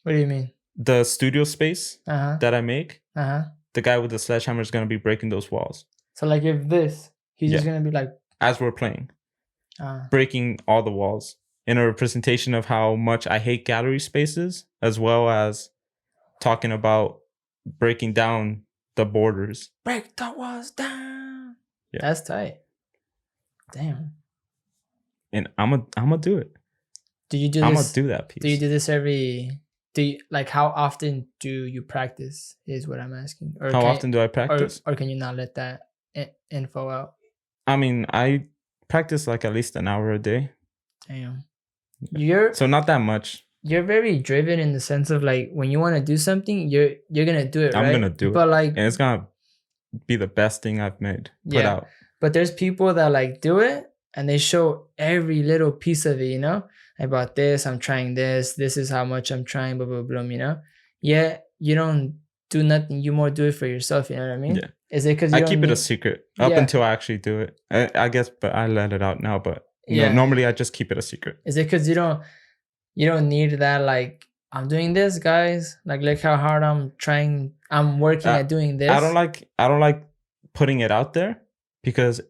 [SPEAKER 1] What do you mean?
[SPEAKER 4] The studio space
[SPEAKER 1] Uh-huh.
[SPEAKER 4] that I make,
[SPEAKER 1] Uh-huh.
[SPEAKER 4] the guy with the sledgehammer is gonna be breaking those walls
[SPEAKER 1] So like if this, he's just gonna be like,
[SPEAKER 4] as we're playing, breaking all the walls in a representation of how much I hate gallery spaces, as well as talking about breaking down the borders.
[SPEAKER 1] break the walls down.
[SPEAKER 4] Yeah.
[SPEAKER 1] That's tight. Damn.
[SPEAKER 4] And I'm gonna do it.
[SPEAKER 1] Do you do
[SPEAKER 4] I'm
[SPEAKER 1] this?
[SPEAKER 4] gonna do that piece.
[SPEAKER 1] Do you do this like how often do you practice is what I'm asking. Or
[SPEAKER 4] How often do I practice?
[SPEAKER 1] Or can you not let that info out?
[SPEAKER 4] I mean, I practice like at least an hour a day.
[SPEAKER 1] Damn.
[SPEAKER 4] So not that much.
[SPEAKER 1] You're very driven in the sense of like when you want to do something, you're gonna do it, right?
[SPEAKER 4] I'm gonna do it.
[SPEAKER 1] But like,
[SPEAKER 4] and it's gonna be the best thing I've put out.
[SPEAKER 1] But there's people that like do it and they show every little piece of it, you know? About this, I'm trying this is how much I'm trying, blah, blah, blah, you know? Yeah, you don't do nothing. You more do it for yourself, you know what I mean?
[SPEAKER 4] Yeah.
[SPEAKER 1] Is it because
[SPEAKER 4] I keep it a secret up until I actually do it. I guess, but I let it out now. But normally I just keep it a secret.
[SPEAKER 1] Is it because you don't need that, like, I'm doing this, guys. Like, look how hard I'm trying. I'm working at doing this.
[SPEAKER 4] I don't like putting it out there, because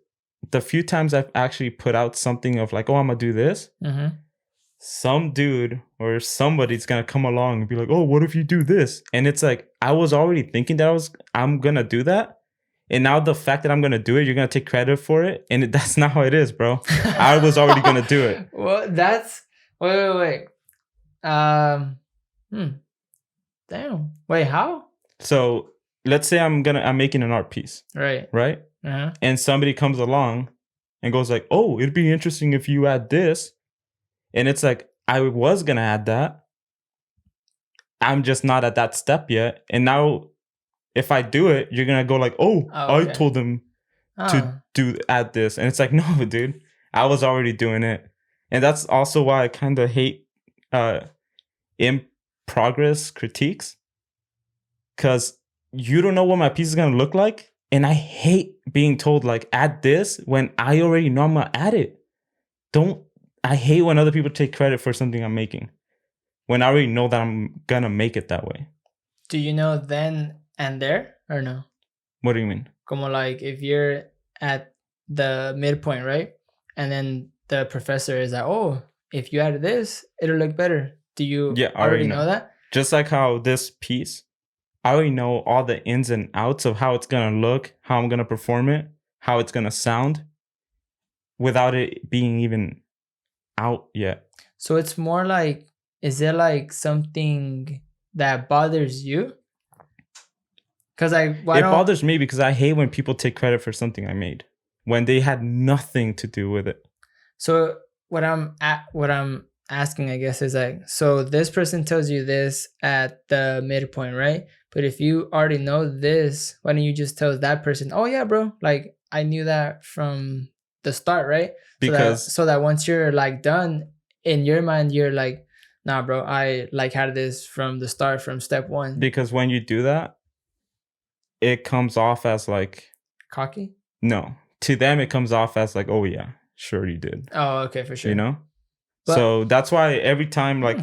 [SPEAKER 4] the few times I've actually put out something of like, oh, I'm gonna do this, some dude or somebody's gonna come along and be like, oh, what if you do this? And it's like, I was already thinking that I'm gonna do that, and now the fact that I'm gonna do it, you're gonna take credit for it, and that's not how it is, bro. I was already gonna do it.
[SPEAKER 1] Well, that's wait. Damn. Wait, how?
[SPEAKER 4] So let's say I'm making an art piece,
[SPEAKER 1] right?
[SPEAKER 4] And somebody comes along and goes like, oh, it'd be interesting if you add this. And it's like, I was gonna add that. I'm just not at that step yet. And now if I do it, you're gonna go like, oh, okay. I told them to add this. And it's like, no, dude, I was already doing it. And that's also why I kind of hate in progress critiques, because you don't know what my piece is gonna look like. And I hate being told like, add this when I already know I'm gonna add it. I hate when other people take credit for something I'm making when I already know that I'm gonna make it that way.
[SPEAKER 1] Do you know then and there or no?
[SPEAKER 4] What do you mean?
[SPEAKER 1] Como like if you're at the midpoint, right? And then the professor is like, oh, if you add this, it'll look better. Do you already know that?
[SPEAKER 4] Just like how this piece, I already know all the ins and outs of how it's gonna look, how I'm gonna perform it, how it's gonna sound, without it being even out yet.
[SPEAKER 1] So it's more like, is it like something that bothers you? Because it
[SPEAKER 4] bothers me because I hate when people take credit for something I made when they had nothing to do with it. So
[SPEAKER 1] what I'm asking, I guess, is like, so this person tells you this at the midpoint, right? But if you already know this, why don't you just tell that person, oh yeah, bro, like I knew that from the start, right?
[SPEAKER 4] Because
[SPEAKER 1] so that once you're like done, in your mind, you're like, nah, bro, I like had this from the start, from step one.
[SPEAKER 4] Because when you do that, it comes off as like
[SPEAKER 1] cocky.
[SPEAKER 4] No, to them it comes off as like, oh yeah, sure you did.
[SPEAKER 1] Oh, okay, for sure.
[SPEAKER 4] You know?
[SPEAKER 1] But-
[SPEAKER 4] so that's why every time, like,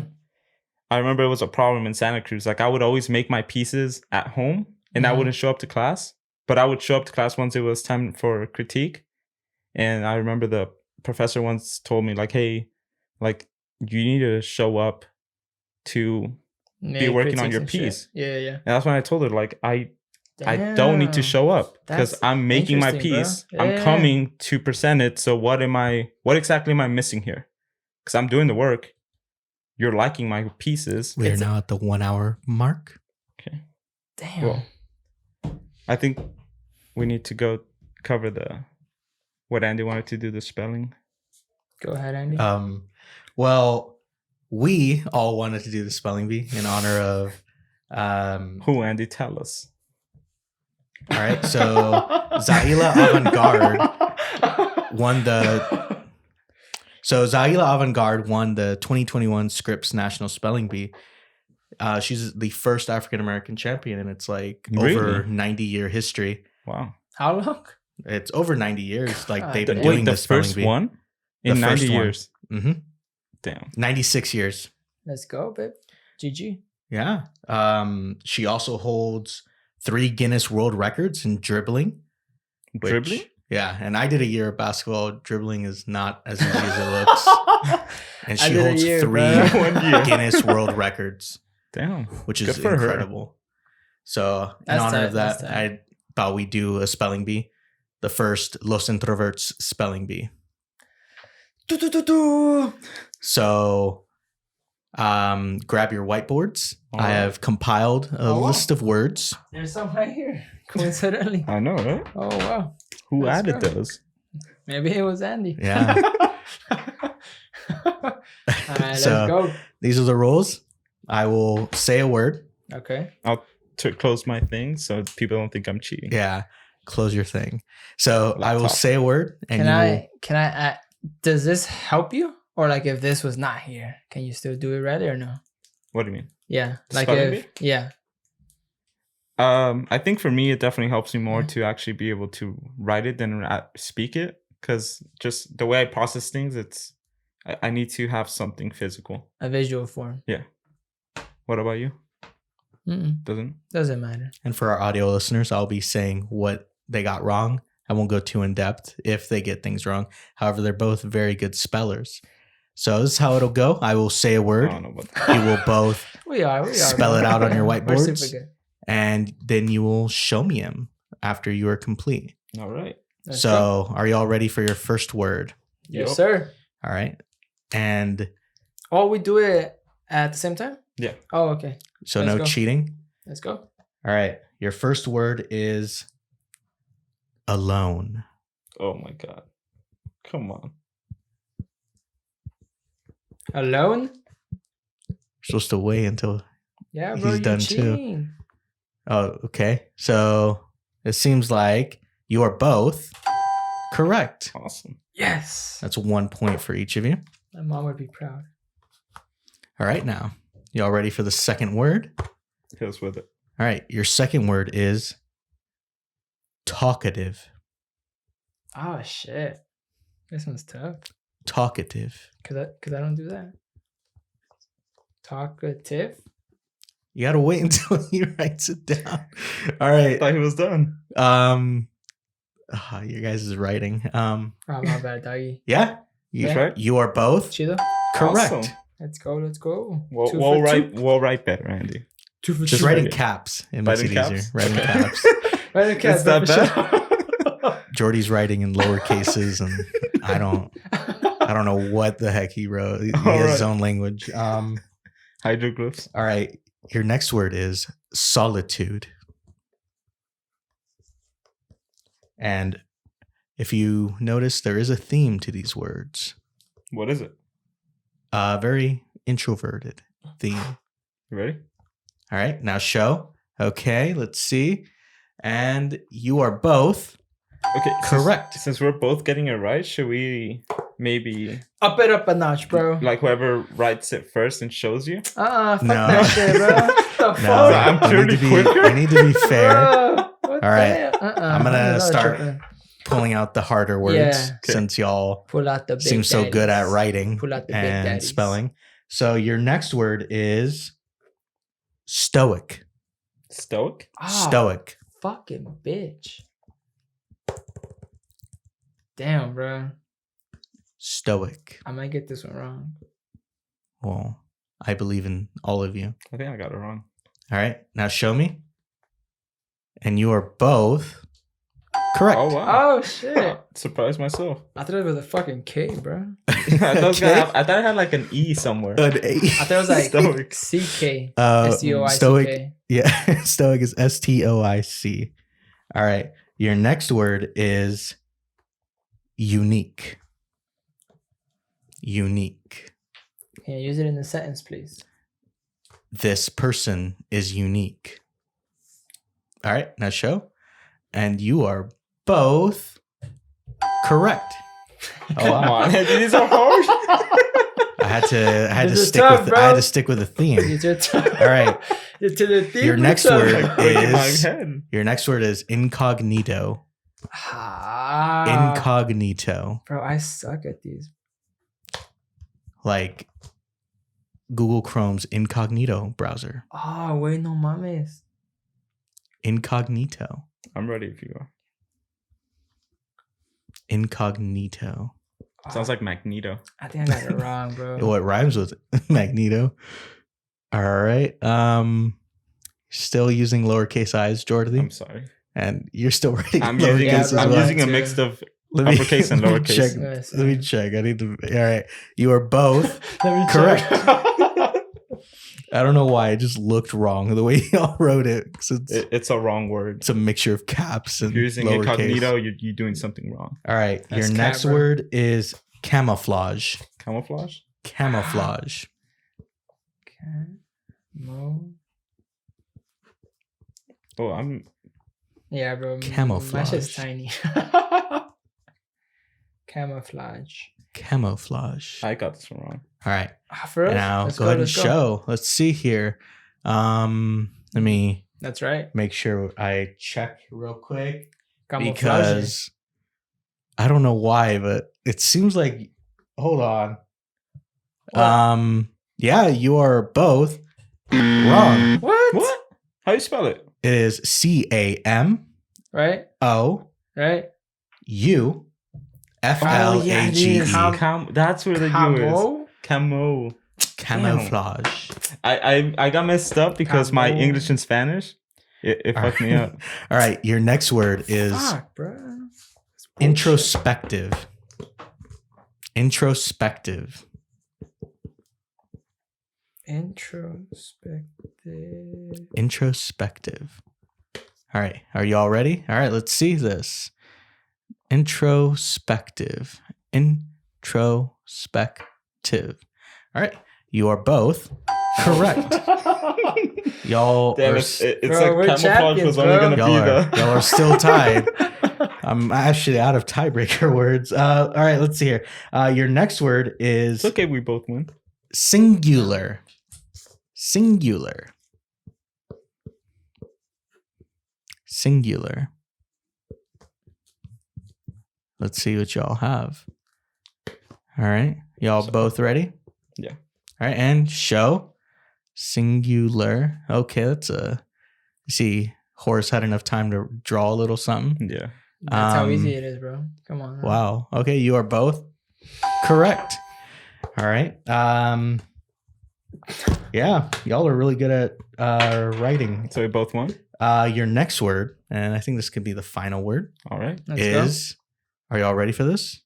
[SPEAKER 4] I remember it was a problem in Santa Cruz. Like, I would always make my pieces at home and I wouldn't show up to class. But I would show up to class once it was time for critique. And I remember the professor once told me, like, hey, like, you need to show up to be working on your piece.
[SPEAKER 1] Yeah, yeah.
[SPEAKER 4] And that's when I told her, like, I don't need to show up because
[SPEAKER 1] That's
[SPEAKER 4] I'm making my
[SPEAKER 1] interesting, bro.
[SPEAKER 4] piece.
[SPEAKER 1] Yeah.
[SPEAKER 4] I'm coming to present it. So what exactly am I missing here? Because I'm doing the work. You're liking my pieces.
[SPEAKER 5] We are now at the 1 hour mark.
[SPEAKER 4] Okay.
[SPEAKER 1] Damn.
[SPEAKER 4] Well, I think we need to go cover what Andy wanted to do, the spelling.
[SPEAKER 1] Go ahead, Andy.
[SPEAKER 5] Well, we all wanted to do the spelling bee in honor of
[SPEAKER 4] Who, Andy? Tell us.
[SPEAKER 5] all right, so Zaila Avant-garde won the Avant-garde won the 2021 Scripps National Spelling Bee. She's the first African American champion, and it's like over 90-year history.
[SPEAKER 4] Wow.
[SPEAKER 1] How long?
[SPEAKER 5] It's over 90 years. Like they've been
[SPEAKER 4] Wait,
[SPEAKER 5] doing
[SPEAKER 4] the
[SPEAKER 5] this spelling
[SPEAKER 4] first
[SPEAKER 5] bee.
[SPEAKER 4] one in
[SPEAKER 5] The
[SPEAKER 4] 90
[SPEAKER 5] first one.
[SPEAKER 4] years.
[SPEAKER 5] Mm-hmm.
[SPEAKER 4] Damn.
[SPEAKER 5] 96 years.
[SPEAKER 1] Let's go, babe. GG.
[SPEAKER 5] Yeah. She also holds 3 Guinness World Records in dribbling. which-
[SPEAKER 4] Dribbling?
[SPEAKER 5] Yeah, and I did a year of basketball. Dribbling is not as easy as it looks. And
[SPEAKER 1] I
[SPEAKER 5] she
[SPEAKER 1] did a
[SPEAKER 5] holds
[SPEAKER 1] year,
[SPEAKER 5] 3
[SPEAKER 1] bro.
[SPEAKER 4] 1 year.
[SPEAKER 5] Guinness World Records,
[SPEAKER 4] Damn.
[SPEAKER 5] which is
[SPEAKER 4] Good for her.
[SPEAKER 5] incredible. So in
[SPEAKER 1] That's
[SPEAKER 5] honor
[SPEAKER 1] tight,
[SPEAKER 5] of that,
[SPEAKER 1] that's tight.
[SPEAKER 5] I thought we'd do a spelling bee, the first Los Introverts Spelling Bee. So grab your whiteboards.
[SPEAKER 4] All
[SPEAKER 5] I
[SPEAKER 4] right.
[SPEAKER 5] have compiled a
[SPEAKER 1] Oh, wow.
[SPEAKER 5] list of words.
[SPEAKER 1] There's some right here. Coincidentally.
[SPEAKER 4] I know, right?
[SPEAKER 1] Oh, wow.
[SPEAKER 4] Who
[SPEAKER 1] Let's
[SPEAKER 4] added
[SPEAKER 1] go.
[SPEAKER 4] those?
[SPEAKER 1] Maybe it was Andy.
[SPEAKER 5] Yeah.
[SPEAKER 1] All right, let's
[SPEAKER 5] So-
[SPEAKER 1] go.
[SPEAKER 5] These are the rules. I will say a word.
[SPEAKER 1] Okay.
[SPEAKER 4] To close my thing so people don't think I'm cheating.
[SPEAKER 5] Yeah. Close your thing. So I will
[SPEAKER 4] Laptop.
[SPEAKER 5] say a word and
[SPEAKER 1] Can I add, does this help you? Or like if this was not here, can you still do it right or no?
[SPEAKER 4] What do you mean?
[SPEAKER 1] Yeah. Like
[SPEAKER 4] Spelling
[SPEAKER 1] if, yeah.
[SPEAKER 4] I think for me, it definitely helps me more
[SPEAKER 1] Yeah.
[SPEAKER 4] to actually be able to write it than speak it. Because just the way I process things, I need to have something physical.
[SPEAKER 1] A visual form.
[SPEAKER 4] What about you?
[SPEAKER 1] Mm-mm.
[SPEAKER 4] Doesn't
[SPEAKER 1] matter.
[SPEAKER 5] And for our audio listeners, I'll be saying what they got wrong. I won't go too in depth if they get things wrong. However, they're both very good spellers. So this is how it'll go. I will say a
[SPEAKER 4] I
[SPEAKER 5] word.
[SPEAKER 4] don't know about that.
[SPEAKER 5] You will both,
[SPEAKER 1] We are.
[SPEAKER 5] Spell it out on your
[SPEAKER 1] We're
[SPEAKER 5] whiteboards.
[SPEAKER 1] super good.
[SPEAKER 5] and then you will show me them after you are complete.
[SPEAKER 4] All right.
[SPEAKER 1] Let's
[SPEAKER 5] So
[SPEAKER 1] go.
[SPEAKER 5] are you all ready for your first word?
[SPEAKER 1] Yes,
[SPEAKER 4] Yup.
[SPEAKER 1] sir.
[SPEAKER 5] All right. And
[SPEAKER 1] Oh, we do it at the same time?
[SPEAKER 4] Yeah.
[SPEAKER 1] Oh, okay.
[SPEAKER 5] so
[SPEAKER 1] Let's
[SPEAKER 5] no
[SPEAKER 1] go.
[SPEAKER 5] cheating.
[SPEAKER 1] Let's go.
[SPEAKER 5] All right. Your first word is alone.
[SPEAKER 4] Oh my God. Come on.
[SPEAKER 1] Alone?
[SPEAKER 5] You're supposed to wait until.
[SPEAKER 1] Yeah,
[SPEAKER 5] He's
[SPEAKER 1] bro. You're
[SPEAKER 5] done too.
[SPEAKER 1] cheating.
[SPEAKER 5] Oh, okay. So it seems like you are both correct.
[SPEAKER 4] Awesome.
[SPEAKER 1] Yes.
[SPEAKER 5] That's 1 point for each of you.
[SPEAKER 1] My mom would be proud.
[SPEAKER 5] All right. Now, y'all ready for the second word?
[SPEAKER 4] Hit us with it.
[SPEAKER 5] All right. Your second word is talkative.
[SPEAKER 1] Oh, shit. This one's tough.
[SPEAKER 5] Talkative.
[SPEAKER 1] Cause I don't do that. Talkative.
[SPEAKER 5] You got to wait until he writes it down. All
[SPEAKER 4] I
[SPEAKER 5] right.
[SPEAKER 4] thought he was done.
[SPEAKER 5] Your guys' writing.
[SPEAKER 1] Oh, my bad, doggy.
[SPEAKER 5] Yeah. You,
[SPEAKER 1] Yeah.
[SPEAKER 4] Right?
[SPEAKER 5] you are both
[SPEAKER 1] Chido.
[SPEAKER 5] correct.
[SPEAKER 4] Awesome.
[SPEAKER 1] Let's go. Let's go.
[SPEAKER 4] We'll,
[SPEAKER 1] Two
[SPEAKER 4] we'll
[SPEAKER 1] for
[SPEAKER 4] write.
[SPEAKER 1] two.
[SPEAKER 4] We'll write better, Andy.
[SPEAKER 1] Two for
[SPEAKER 5] Just
[SPEAKER 1] two.
[SPEAKER 5] write in
[SPEAKER 4] Okay.
[SPEAKER 5] caps. It makes
[SPEAKER 4] Write
[SPEAKER 5] it
[SPEAKER 4] in
[SPEAKER 5] easier.
[SPEAKER 4] caps?
[SPEAKER 5] Write in
[SPEAKER 4] Okay.
[SPEAKER 5] caps.
[SPEAKER 1] Right in
[SPEAKER 4] It's
[SPEAKER 1] caps,
[SPEAKER 4] that
[SPEAKER 1] for
[SPEAKER 4] bad.
[SPEAKER 5] Jordy's writing in lower cases, and I don't know what the heck he wrote. He
[SPEAKER 4] All
[SPEAKER 5] has his
[SPEAKER 4] right.
[SPEAKER 5] own language.
[SPEAKER 4] Hydroglyphs.
[SPEAKER 5] All right. Your next word is solitude. And if you notice, there is a theme to these words.
[SPEAKER 4] What is it?
[SPEAKER 5] Very introverted theme.
[SPEAKER 4] You ready?
[SPEAKER 5] All right. Now show. Okay. Let's see. And you are both
[SPEAKER 4] Okay.
[SPEAKER 5] correct.
[SPEAKER 4] Since we're both getting it right, should we maybe
[SPEAKER 1] Up it up a notch, bro.
[SPEAKER 4] like whoever writes it first and shows you?
[SPEAKER 1] Fuck
[SPEAKER 5] No.
[SPEAKER 1] that shit, bro. What the
[SPEAKER 5] No,
[SPEAKER 1] fuck?
[SPEAKER 4] I'm
[SPEAKER 5] I need
[SPEAKER 4] clearly
[SPEAKER 5] to be,
[SPEAKER 4] quicker.
[SPEAKER 5] I need to be fair.
[SPEAKER 1] Bro, what
[SPEAKER 5] All right.
[SPEAKER 1] the hell?
[SPEAKER 5] I'm gonna
[SPEAKER 1] Another
[SPEAKER 5] start
[SPEAKER 1] triple.
[SPEAKER 5] pulling out the harder words
[SPEAKER 1] Yeah.
[SPEAKER 5] since y'all
[SPEAKER 1] Pull out the big
[SPEAKER 5] seem so good at
[SPEAKER 1] daddies.
[SPEAKER 5] writing
[SPEAKER 1] Pull out the big
[SPEAKER 5] and
[SPEAKER 1] daddies.
[SPEAKER 5] spelling. So your next word is stoic.
[SPEAKER 4] Stoic?
[SPEAKER 1] Ah,
[SPEAKER 5] Stoic.
[SPEAKER 1] fucking bitch. Damn, bro.
[SPEAKER 5] Stoic.
[SPEAKER 1] I might get this one wrong.
[SPEAKER 5] Well, I believe in all of you.
[SPEAKER 4] I think I got it wrong.
[SPEAKER 5] All right, now show me. And you are both correct.
[SPEAKER 4] Oh, wow.
[SPEAKER 1] Oh shit!
[SPEAKER 4] Surprised myself.
[SPEAKER 1] I thought it was a fucking K, bro.
[SPEAKER 4] I thought I had like an E somewhere.
[SPEAKER 5] An A.
[SPEAKER 1] I thought it was like
[SPEAKER 4] Stoic.
[SPEAKER 1] CK.
[SPEAKER 5] Stoic.
[SPEAKER 1] STOIC.
[SPEAKER 5] Yeah, stoic is STOIC. All right, your next word is unique. Unique.
[SPEAKER 1] Can you use it in a sentence, please?
[SPEAKER 5] This person is unique. All right, now show. And you are both correct.
[SPEAKER 4] Come on. These are hard.
[SPEAKER 5] I had to
[SPEAKER 1] This is
[SPEAKER 5] stick
[SPEAKER 1] tough,
[SPEAKER 5] with
[SPEAKER 1] bro.
[SPEAKER 5] I had to stick with the theme.
[SPEAKER 1] These are tough.
[SPEAKER 5] All right.
[SPEAKER 1] To the theme
[SPEAKER 5] Your next
[SPEAKER 1] or
[SPEAKER 5] word
[SPEAKER 1] something?
[SPEAKER 4] Breaking my
[SPEAKER 5] is
[SPEAKER 4] head.
[SPEAKER 5] your next word is incognito.
[SPEAKER 1] Ah,
[SPEAKER 5] Incognito.
[SPEAKER 1] bro, I suck at these.
[SPEAKER 5] Like Google Chrome's incognito browser.
[SPEAKER 1] Oh, wait, no mames.
[SPEAKER 5] Incognito.
[SPEAKER 4] I'm ready if you are.
[SPEAKER 5] Incognito.
[SPEAKER 4] Sounds like Magneto.
[SPEAKER 1] I think I got it wrong, bro.
[SPEAKER 5] What rhymes with Magneto? All right. Still using lowercase i's, Jordy,
[SPEAKER 4] I'm sorry.
[SPEAKER 5] and you're still writing
[SPEAKER 4] I'm
[SPEAKER 5] lowercase
[SPEAKER 4] using,
[SPEAKER 5] as
[SPEAKER 1] bro.
[SPEAKER 4] I'm
[SPEAKER 5] well.
[SPEAKER 4] using a
[SPEAKER 1] Too.
[SPEAKER 4] mix of
[SPEAKER 5] Let me-
[SPEAKER 4] uppercase and
[SPEAKER 5] let me
[SPEAKER 4] lowercase.
[SPEAKER 5] check.
[SPEAKER 1] Yes.
[SPEAKER 5] Let me check. I need to. All right. You are both
[SPEAKER 1] Let me
[SPEAKER 5] correct.
[SPEAKER 1] check.
[SPEAKER 5] I don't know why. It just looked wrong the way y'all wrote it. 'Cause
[SPEAKER 4] It's a wrong word.
[SPEAKER 5] it's a mixture of caps and
[SPEAKER 4] If you're using
[SPEAKER 5] lowercase.
[SPEAKER 4] incognito, you're doing something wrong.
[SPEAKER 5] All right.
[SPEAKER 1] That's
[SPEAKER 5] Your
[SPEAKER 1] cat,
[SPEAKER 5] next
[SPEAKER 1] bro.
[SPEAKER 5] word is camouflage.
[SPEAKER 4] Camouflage?
[SPEAKER 5] Camouflage.
[SPEAKER 1] Mo.
[SPEAKER 4] Oh, I'm
[SPEAKER 1] Yeah, bro. My
[SPEAKER 5] Camouflage.
[SPEAKER 1] shit's tiny. Camouflage.
[SPEAKER 5] Camouflage.
[SPEAKER 4] I got this one wrong.
[SPEAKER 5] All right.
[SPEAKER 1] For us?
[SPEAKER 5] Now
[SPEAKER 1] Let's
[SPEAKER 5] go ahead and
[SPEAKER 1] let's go.
[SPEAKER 5] show. Let's see here. Let me
[SPEAKER 1] That's right.
[SPEAKER 5] make sure I check real quick
[SPEAKER 1] Camouflage.
[SPEAKER 5] because I don't know why, but it seems like hold on.
[SPEAKER 1] What?
[SPEAKER 5] Yeah, you are both wrong.
[SPEAKER 1] What?
[SPEAKER 4] What? How you spell it?
[SPEAKER 5] It is CAMOUFLAGE.
[SPEAKER 1] Right? Right?
[SPEAKER 4] That's where the U is. Camo.
[SPEAKER 5] Camouflage.
[SPEAKER 4] I got messed up because my
[SPEAKER 1] Camo.
[SPEAKER 4] English and Spanish, it fucked me up.
[SPEAKER 5] All right, your next word is
[SPEAKER 1] Fuck, bro.
[SPEAKER 5] introspective. Introspective.
[SPEAKER 1] Introspective.
[SPEAKER 5] Introspective. All right, are you all ready? All right, let's see this. Introspective. Introspective. All right, you are both correct. Y'all
[SPEAKER 4] Damn,
[SPEAKER 5] are,
[SPEAKER 4] it's
[SPEAKER 1] Bro, we're
[SPEAKER 4] like camouflage was
[SPEAKER 1] champions,
[SPEAKER 4] only
[SPEAKER 1] bro.
[SPEAKER 4] gonna
[SPEAKER 5] y'all
[SPEAKER 4] be
[SPEAKER 5] are,
[SPEAKER 4] the.
[SPEAKER 5] y'all are still tied. I'm actually out of tiebreaker words. All right, let's see here. Your next word is
[SPEAKER 4] It's okay, we both win.
[SPEAKER 5] singular. Singular. Singular. Let's see what y'all have. All right. Y'all both ready?
[SPEAKER 4] Yeah.
[SPEAKER 5] All right. And show. Singular. Okay. That's you see, Horace had enough time to draw a little something.
[SPEAKER 4] Yeah.
[SPEAKER 1] That's how easy it is, bro. Come on. man.
[SPEAKER 5] Wow. Okay. You are both correct. All right. Yeah. Y'all are really good at writing.
[SPEAKER 4] So we both won.
[SPEAKER 5] Your next word, and I think this could be the final word,
[SPEAKER 4] All right.
[SPEAKER 1] Let's
[SPEAKER 5] is. Are y'all ready for this?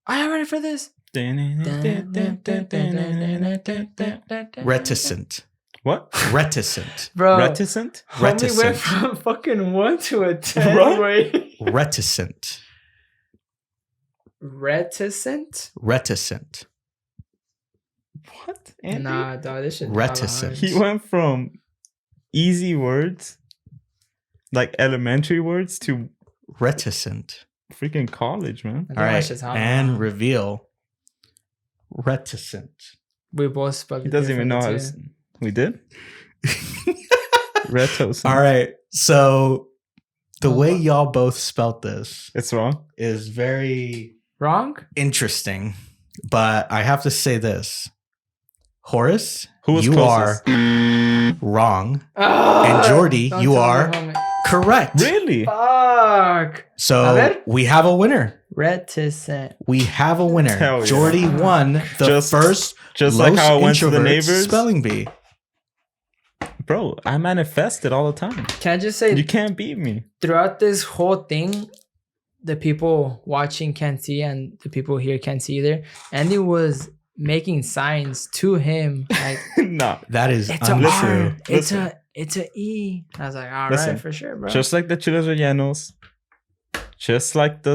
[SPEAKER 1] go. Are you ready for this?
[SPEAKER 5] Reticent.
[SPEAKER 4] What?
[SPEAKER 5] Reticent.
[SPEAKER 1] Bro.
[SPEAKER 4] Reticent?
[SPEAKER 1] Homie went
[SPEAKER 5] Reticent.
[SPEAKER 1] from fucking 1 to a 10.
[SPEAKER 4] Right?
[SPEAKER 1] Wait.
[SPEAKER 5] Reticent.
[SPEAKER 1] Reticent?
[SPEAKER 5] Reticent.
[SPEAKER 4] What? Andy?
[SPEAKER 1] Nah, dog. This shit.
[SPEAKER 5] Reticent.
[SPEAKER 4] He went from easy words, like elementary words, to
[SPEAKER 5] Reticent.
[SPEAKER 4] freaking college, man.
[SPEAKER 5] All right. And reveal. Reticent.
[SPEAKER 1] we both spelled
[SPEAKER 4] He
[SPEAKER 1] it
[SPEAKER 4] doesn't even know how
[SPEAKER 1] differently,
[SPEAKER 4] to. We did? Reticent.
[SPEAKER 5] All right. So The way y'all both spelt this
[SPEAKER 4] It's wrong.
[SPEAKER 5] is very
[SPEAKER 1] Wrong?
[SPEAKER 5] interesting, but I have to say this. Horace,
[SPEAKER 4] Who was
[SPEAKER 5] you
[SPEAKER 4] closest?
[SPEAKER 5] are wrong.
[SPEAKER 1] Ah,
[SPEAKER 5] And Jordy,
[SPEAKER 1] don't
[SPEAKER 5] you
[SPEAKER 1] tell me,
[SPEAKER 5] are
[SPEAKER 1] homie.
[SPEAKER 5] correct.
[SPEAKER 4] Really?
[SPEAKER 1] Fuck. A
[SPEAKER 5] So
[SPEAKER 1] ver.
[SPEAKER 5] we have a winner.
[SPEAKER 1] Reticent.
[SPEAKER 5] We have a winner.
[SPEAKER 4] Hell yeah.
[SPEAKER 5] Jordy won the
[SPEAKER 4] Just-
[SPEAKER 5] first
[SPEAKER 4] Just
[SPEAKER 5] Los
[SPEAKER 4] like how I went to the
[SPEAKER 5] Introverts
[SPEAKER 4] neighbors.
[SPEAKER 5] Spelling Bee.
[SPEAKER 4] Bro, I manifest it all the time.
[SPEAKER 1] Can I just say,
[SPEAKER 4] You can't beat me.
[SPEAKER 1] throughout this whole thing, the people watching can't see and the people here can't see either. Andy was making signs to him like
[SPEAKER 4] No.
[SPEAKER 5] That is
[SPEAKER 1] it's a
[SPEAKER 5] untrue.
[SPEAKER 1] R,
[SPEAKER 4] Listen.
[SPEAKER 1] it's a E. I was like, all
[SPEAKER 4] Listen.
[SPEAKER 1] right, for sure, bro.
[SPEAKER 4] Just like the chiles rellenos. Just like the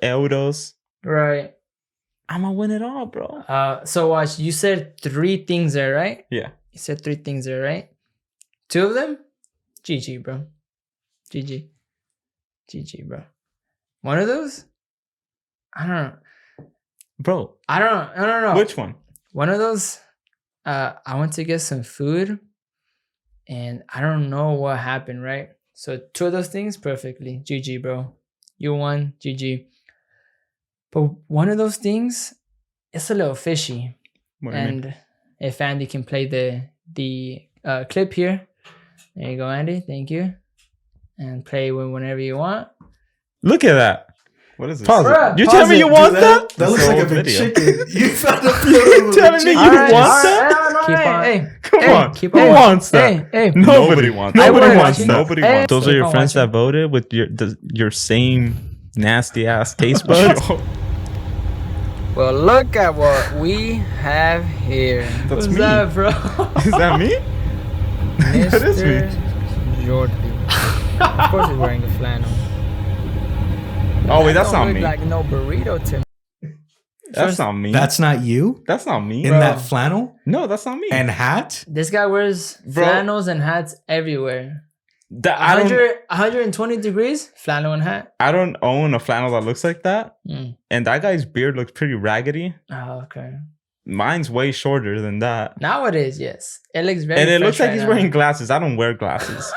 [SPEAKER 4] euros.
[SPEAKER 1] right.
[SPEAKER 4] I'm gonna win it all, bro.
[SPEAKER 1] So watch. You said 3 things there, right?
[SPEAKER 4] Yeah.
[SPEAKER 1] You said 3 things there, right? 2 of them, GG, bro. GG, bro. One of those, I don't know.
[SPEAKER 4] Bro,
[SPEAKER 1] I don't know.
[SPEAKER 4] which one?
[SPEAKER 1] One of those, I went to get some food, and I don't know what happened, right? So 2 of those things, perfectly. GG, bro. You won, GG. But one of those things, it's a little fishy.
[SPEAKER 4] What do you mean?
[SPEAKER 1] And if Andy can play the clip here. There you go, Andy. Thank you. And play whenever you want.
[SPEAKER 4] Look at that. What is this?
[SPEAKER 1] Pause it.
[SPEAKER 4] You
[SPEAKER 1] Pause
[SPEAKER 4] telling me
[SPEAKER 1] it.
[SPEAKER 4] you want
[SPEAKER 5] Dude,
[SPEAKER 4] that?
[SPEAKER 5] That looks
[SPEAKER 4] It's
[SPEAKER 5] like a
[SPEAKER 4] old
[SPEAKER 5] big
[SPEAKER 4] video.
[SPEAKER 5] chicken. You found a
[SPEAKER 4] You telling me you
[SPEAKER 1] All right,
[SPEAKER 4] want
[SPEAKER 1] all
[SPEAKER 4] that?
[SPEAKER 1] right,
[SPEAKER 4] Keep
[SPEAKER 1] on.
[SPEAKER 4] on.
[SPEAKER 1] Hey,
[SPEAKER 4] Come
[SPEAKER 1] hey,
[SPEAKER 4] on.
[SPEAKER 1] keep
[SPEAKER 4] Who
[SPEAKER 1] on.
[SPEAKER 4] wants that?
[SPEAKER 1] Hey,
[SPEAKER 4] Nobody wants.
[SPEAKER 1] I
[SPEAKER 4] Nobody
[SPEAKER 1] was
[SPEAKER 4] wants.
[SPEAKER 1] watching.
[SPEAKER 4] Nobody
[SPEAKER 1] Hey,
[SPEAKER 4] wants. Those are
[SPEAKER 1] keep
[SPEAKER 4] your
[SPEAKER 1] on
[SPEAKER 4] friends
[SPEAKER 1] watching.
[SPEAKER 4] that voted with your same nasty ass taste buds.
[SPEAKER 1] Well, look at what we have here.
[SPEAKER 4] That's
[SPEAKER 1] Who's
[SPEAKER 4] me.
[SPEAKER 1] that, bro?
[SPEAKER 4] Is that me? That is me.
[SPEAKER 1] Mr. Jordy. Of course he's wearing a flannel.
[SPEAKER 4] Oh wait, that's
[SPEAKER 1] Don't
[SPEAKER 4] not
[SPEAKER 1] look
[SPEAKER 4] me.
[SPEAKER 1] like no burrito to me.
[SPEAKER 4] That's not me.
[SPEAKER 5] That's not you
[SPEAKER 4] That's not me.
[SPEAKER 5] in
[SPEAKER 1] Bro.
[SPEAKER 5] that flannel
[SPEAKER 4] No, that's not me.
[SPEAKER 5] and hat.
[SPEAKER 1] This guy wears
[SPEAKER 4] Bro.
[SPEAKER 1] flannels and hats everywhere.
[SPEAKER 4] I don't.
[SPEAKER 1] 120 degrees, flannel and hat.
[SPEAKER 4] I don't own a flannel that looks like that.
[SPEAKER 1] Mm.
[SPEAKER 4] And that guy's beard looks pretty raggedy.
[SPEAKER 1] Oh, okay.
[SPEAKER 4] Mine's way shorter than that.
[SPEAKER 1] Nowadays, yes. It looks very
[SPEAKER 4] And it
[SPEAKER 1] fresh
[SPEAKER 4] looks like
[SPEAKER 1] right
[SPEAKER 4] he's
[SPEAKER 1] now.
[SPEAKER 4] wearing glasses. I don't wear glasses.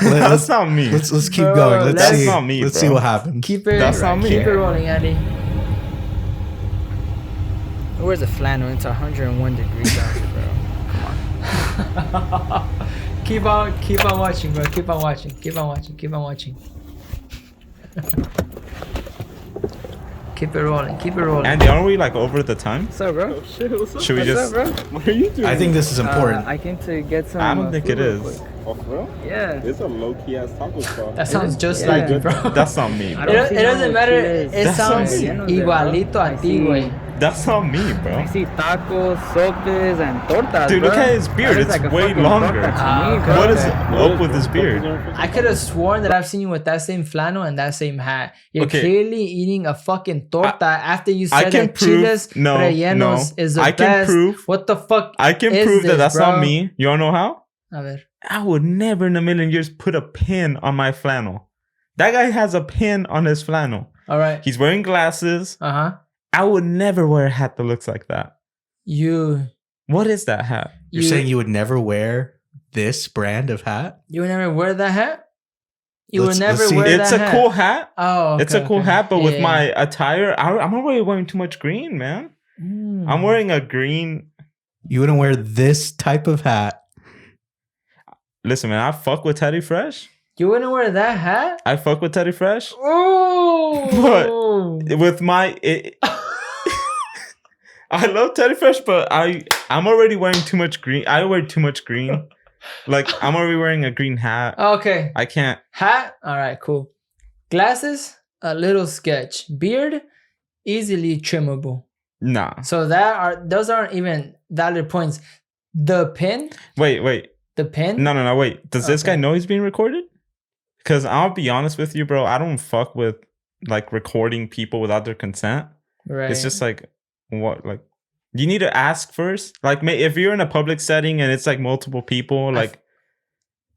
[SPEAKER 5] Let's,
[SPEAKER 4] That's not me.
[SPEAKER 5] let's keep
[SPEAKER 1] Bro,
[SPEAKER 5] going. Let's
[SPEAKER 1] that's
[SPEAKER 5] see.
[SPEAKER 4] not me,
[SPEAKER 5] Let's
[SPEAKER 4] bro.
[SPEAKER 5] see what happens.
[SPEAKER 1] Keep it,
[SPEAKER 4] That's not me.
[SPEAKER 1] keep it rolling, Andy. Where's the flannel? It's 101 degrees out here, bro. Come on. keep on watching, bro. Keep on watching. Keep it rolling.
[SPEAKER 4] Andy, aren't we like over the time?
[SPEAKER 1] What's up, bro?
[SPEAKER 4] Should we just?
[SPEAKER 1] bro?
[SPEAKER 3] What are you doing?
[SPEAKER 5] I think this is important.
[SPEAKER 1] I came to get some.
[SPEAKER 4] I don't think
[SPEAKER 1] food
[SPEAKER 4] it
[SPEAKER 1] real
[SPEAKER 4] is.
[SPEAKER 1] quick.
[SPEAKER 3] Oh, for real?
[SPEAKER 1] Yeah.
[SPEAKER 3] It's a low-key ass taco spot.
[SPEAKER 1] That sounds just
[SPEAKER 3] Yeah.
[SPEAKER 1] like you, bro.
[SPEAKER 4] That's not me,
[SPEAKER 1] It,
[SPEAKER 4] bro.
[SPEAKER 1] it doesn't matter. It
[SPEAKER 4] That's
[SPEAKER 1] sounds
[SPEAKER 4] not
[SPEAKER 3] me.
[SPEAKER 1] igualito a ti, güey.
[SPEAKER 4] That's not me, bro.
[SPEAKER 6] I see tacos, sopes, and tortas.
[SPEAKER 4] Dude, look
[SPEAKER 6] bro.
[SPEAKER 4] at his beard.
[SPEAKER 6] That is
[SPEAKER 4] It's
[SPEAKER 6] like a
[SPEAKER 4] way
[SPEAKER 6] fucking
[SPEAKER 4] longer.
[SPEAKER 6] torta to
[SPEAKER 1] Ah,
[SPEAKER 6] me,
[SPEAKER 1] okay.
[SPEAKER 6] bro.
[SPEAKER 4] What is
[SPEAKER 3] What
[SPEAKER 4] up with his beard?
[SPEAKER 1] I could have sworn that I've seen you with that same flannel and that same hat. You're
[SPEAKER 4] Okay.
[SPEAKER 1] clearly eating a fucking torta after you
[SPEAKER 4] I
[SPEAKER 1] said
[SPEAKER 4] can
[SPEAKER 1] that
[SPEAKER 4] prove-
[SPEAKER 1] chiles
[SPEAKER 4] no,
[SPEAKER 1] rellenos
[SPEAKER 4] no.
[SPEAKER 1] is the
[SPEAKER 4] I can
[SPEAKER 1] best.
[SPEAKER 4] prove-
[SPEAKER 1] What the fuck?
[SPEAKER 4] I can
[SPEAKER 1] is
[SPEAKER 4] prove that
[SPEAKER 1] this,
[SPEAKER 4] that's
[SPEAKER 1] bro?
[SPEAKER 4] not me. You wanna know how?
[SPEAKER 1] A ver.
[SPEAKER 4] I would never in a million years put a pin on my flannel. That guy has a pin on his flannel.
[SPEAKER 1] All right.
[SPEAKER 4] He's wearing glasses.
[SPEAKER 1] Uh-huh.
[SPEAKER 4] I would never wear a hat that looks like that.
[SPEAKER 1] You
[SPEAKER 4] What is that hat?
[SPEAKER 5] You're saying you would never wear this brand of hat?
[SPEAKER 1] you would never wear that hat? You
[SPEAKER 5] Let's-
[SPEAKER 1] would
[SPEAKER 5] let's
[SPEAKER 1] never
[SPEAKER 5] see.
[SPEAKER 1] wear
[SPEAKER 4] It's
[SPEAKER 1] that
[SPEAKER 4] a
[SPEAKER 1] hat?
[SPEAKER 4] cool hat.
[SPEAKER 1] Oh, okay,
[SPEAKER 4] It's a cool
[SPEAKER 1] okay.
[SPEAKER 4] hat, but with
[SPEAKER 1] Yeah.
[SPEAKER 4] my attire, I'm already wearing too much green, man.
[SPEAKER 1] Mm.
[SPEAKER 4] I'm wearing a green.
[SPEAKER 5] You wouldn't wear this type of hat.
[SPEAKER 4] Listen, man, I fuck with Teddy Fresh.
[SPEAKER 1] You wouldn't wear that hat?
[SPEAKER 4] I fuck with Teddy Fresh.
[SPEAKER 1] Oh.
[SPEAKER 4] With my, I love Teddy Fresh, but I'm already wearing too much green. I wear too much green. Like I'm already wearing a green hat.
[SPEAKER 1] Okay.
[SPEAKER 4] I can't.
[SPEAKER 1] Hat? All right, cool. Glasses? A little sketch. Beard? Easily trimmable.
[SPEAKER 4] Nah.
[SPEAKER 1] So those aren't even valid points. The pin?
[SPEAKER 4] Wait.
[SPEAKER 1] The pin?
[SPEAKER 4] No. Wait. Does this
[SPEAKER 1] Okay.
[SPEAKER 4] guy know he's being recorded? Because I'll be honest with you, bro. I don't fuck with like recording people without their consent.
[SPEAKER 1] Right.
[SPEAKER 4] It's just like what like you need to ask first. Like if you're in a public setting and it's like multiple people, like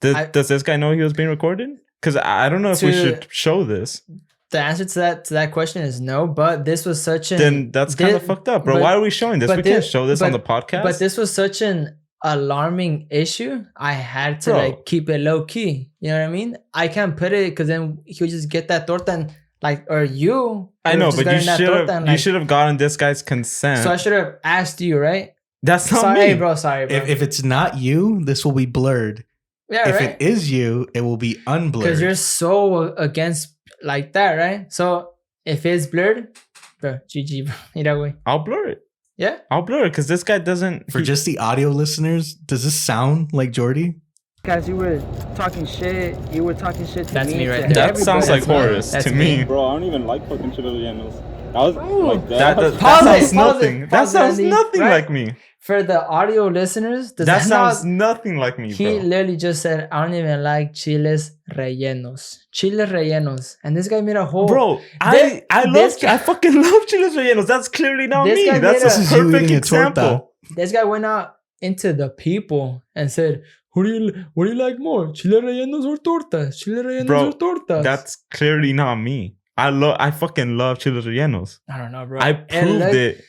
[SPEAKER 4] does this guy know he was being recorded? Because I don't know if we should show this.
[SPEAKER 1] the answer to that question is no, but this was such an
[SPEAKER 4] Then that's kind of fucked up, bro.
[SPEAKER 1] but-
[SPEAKER 4] Why are we showing this?
[SPEAKER 1] but
[SPEAKER 4] We can't
[SPEAKER 1] this-
[SPEAKER 4] show this on the
[SPEAKER 1] but-
[SPEAKER 4] podcast.
[SPEAKER 1] But this was such an alarming issue, I had to
[SPEAKER 4] Bro.
[SPEAKER 1] like keep it low key. You know what I mean? I can't put it because then he'll just get that torta and like, or you.
[SPEAKER 4] I
[SPEAKER 1] would've
[SPEAKER 4] know,
[SPEAKER 1] just
[SPEAKER 4] but you
[SPEAKER 1] gotten that
[SPEAKER 4] should
[SPEAKER 1] torta
[SPEAKER 4] have
[SPEAKER 1] and,
[SPEAKER 4] you
[SPEAKER 1] like-
[SPEAKER 4] should have gotten this guy's consent.
[SPEAKER 1] So I should have asked you, right?
[SPEAKER 4] That's not
[SPEAKER 1] Sorry,
[SPEAKER 4] me.
[SPEAKER 1] hey, bro. Sorry, bro.
[SPEAKER 5] If it's not you, this will be blurred.
[SPEAKER 1] yeah,
[SPEAKER 5] If
[SPEAKER 1] right.
[SPEAKER 5] it is you, it will be unblurred.
[SPEAKER 1] Because you're so against like that, right? So if it's blurred, bro, GG, bro. Either way.
[SPEAKER 4] I'll blur it.
[SPEAKER 1] Yeah.
[SPEAKER 4] I'll blur it because this guy doesn't.
[SPEAKER 5] For just the audio listeners, does this sound like Jordy?
[SPEAKER 6] Guys, you were talking shit. You were talking shit to
[SPEAKER 1] That's
[SPEAKER 6] me.
[SPEAKER 1] me right
[SPEAKER 6] to
[SPEAKER 1] there.
[SPEAKER 4] That sounds
[SPEAKER 6] everybody.
[SPEAKER 4] like
[SPEAKER 1] That's me.
[SPEAKER 4] Horace
[SPEAKER 1] That's
[SPEAKER 4] to
[SPEAKER 1] me.
[SPEAKER 4] me.
[SPEAKER 3] Bro, I don't even like fucking chilenos. That was like
[SPEAKER 4] That
[SPEAKER 3] that.
[SPEAKER 1] Pause it,
[SPEAKER 4] sounds
[SPEAKER 1] pause it,
[SPEAKER 4] nothing. That
[SPEAKER 1] pause it,
[SPEAKER 4] sounds
[SPEAKER 1] Andy.
[SPEAKER 4] nothing
[SPEAKER 1] Right?
[SPEAKER 4] like me.
[SPEAKER 1] For the audio listeners, does
[SPEAKER 4] That
[SPEAKER 1] that
[SPEAKER 4] sounds
[SPEAKER 1] not?
[SPEAKER 4] nothing like me,
[SPEAKER 1] He
[SPEAKER 4] bro.
[SPEAKER 1] literally just said, "I don't even like chiles rellenos." Chiles rellenos, and this guy made a whole.
[SPEAKER 4] Bro,
[SPEAKER 1] This-
[SPEAKER 4] I
[SPEAKER 1] this
[SPEAKER 4] love I fucking love chiles rellenos. That's clearly not
[SPEAKER 1] This
[SPEAKER 4] me.
[SPEAKER 1] guy
[SPEAKER 4] That's
[SPEAKER 1] made
[SPEAKER 4] a
[SPEAKER 1] a-
[SPEAKER 5] This is you
[SPEAKER 4] perfect
[SPEAKER 5] eating a torta.
[SPEAKER 4] example.
[SPEAKER 1] This guy went out into the people and said, what do you like more, chile rellenos or tortas? Chile rellenos
[SPEAKER 4] Bro,
[SPEAKER 1] or tortas?
[SPEAKER 4] That's clearly not me. I fucking love chiles rellenos.
[SPEAKER 1] I don't know, bro.
[SPEAKER 4] I proved it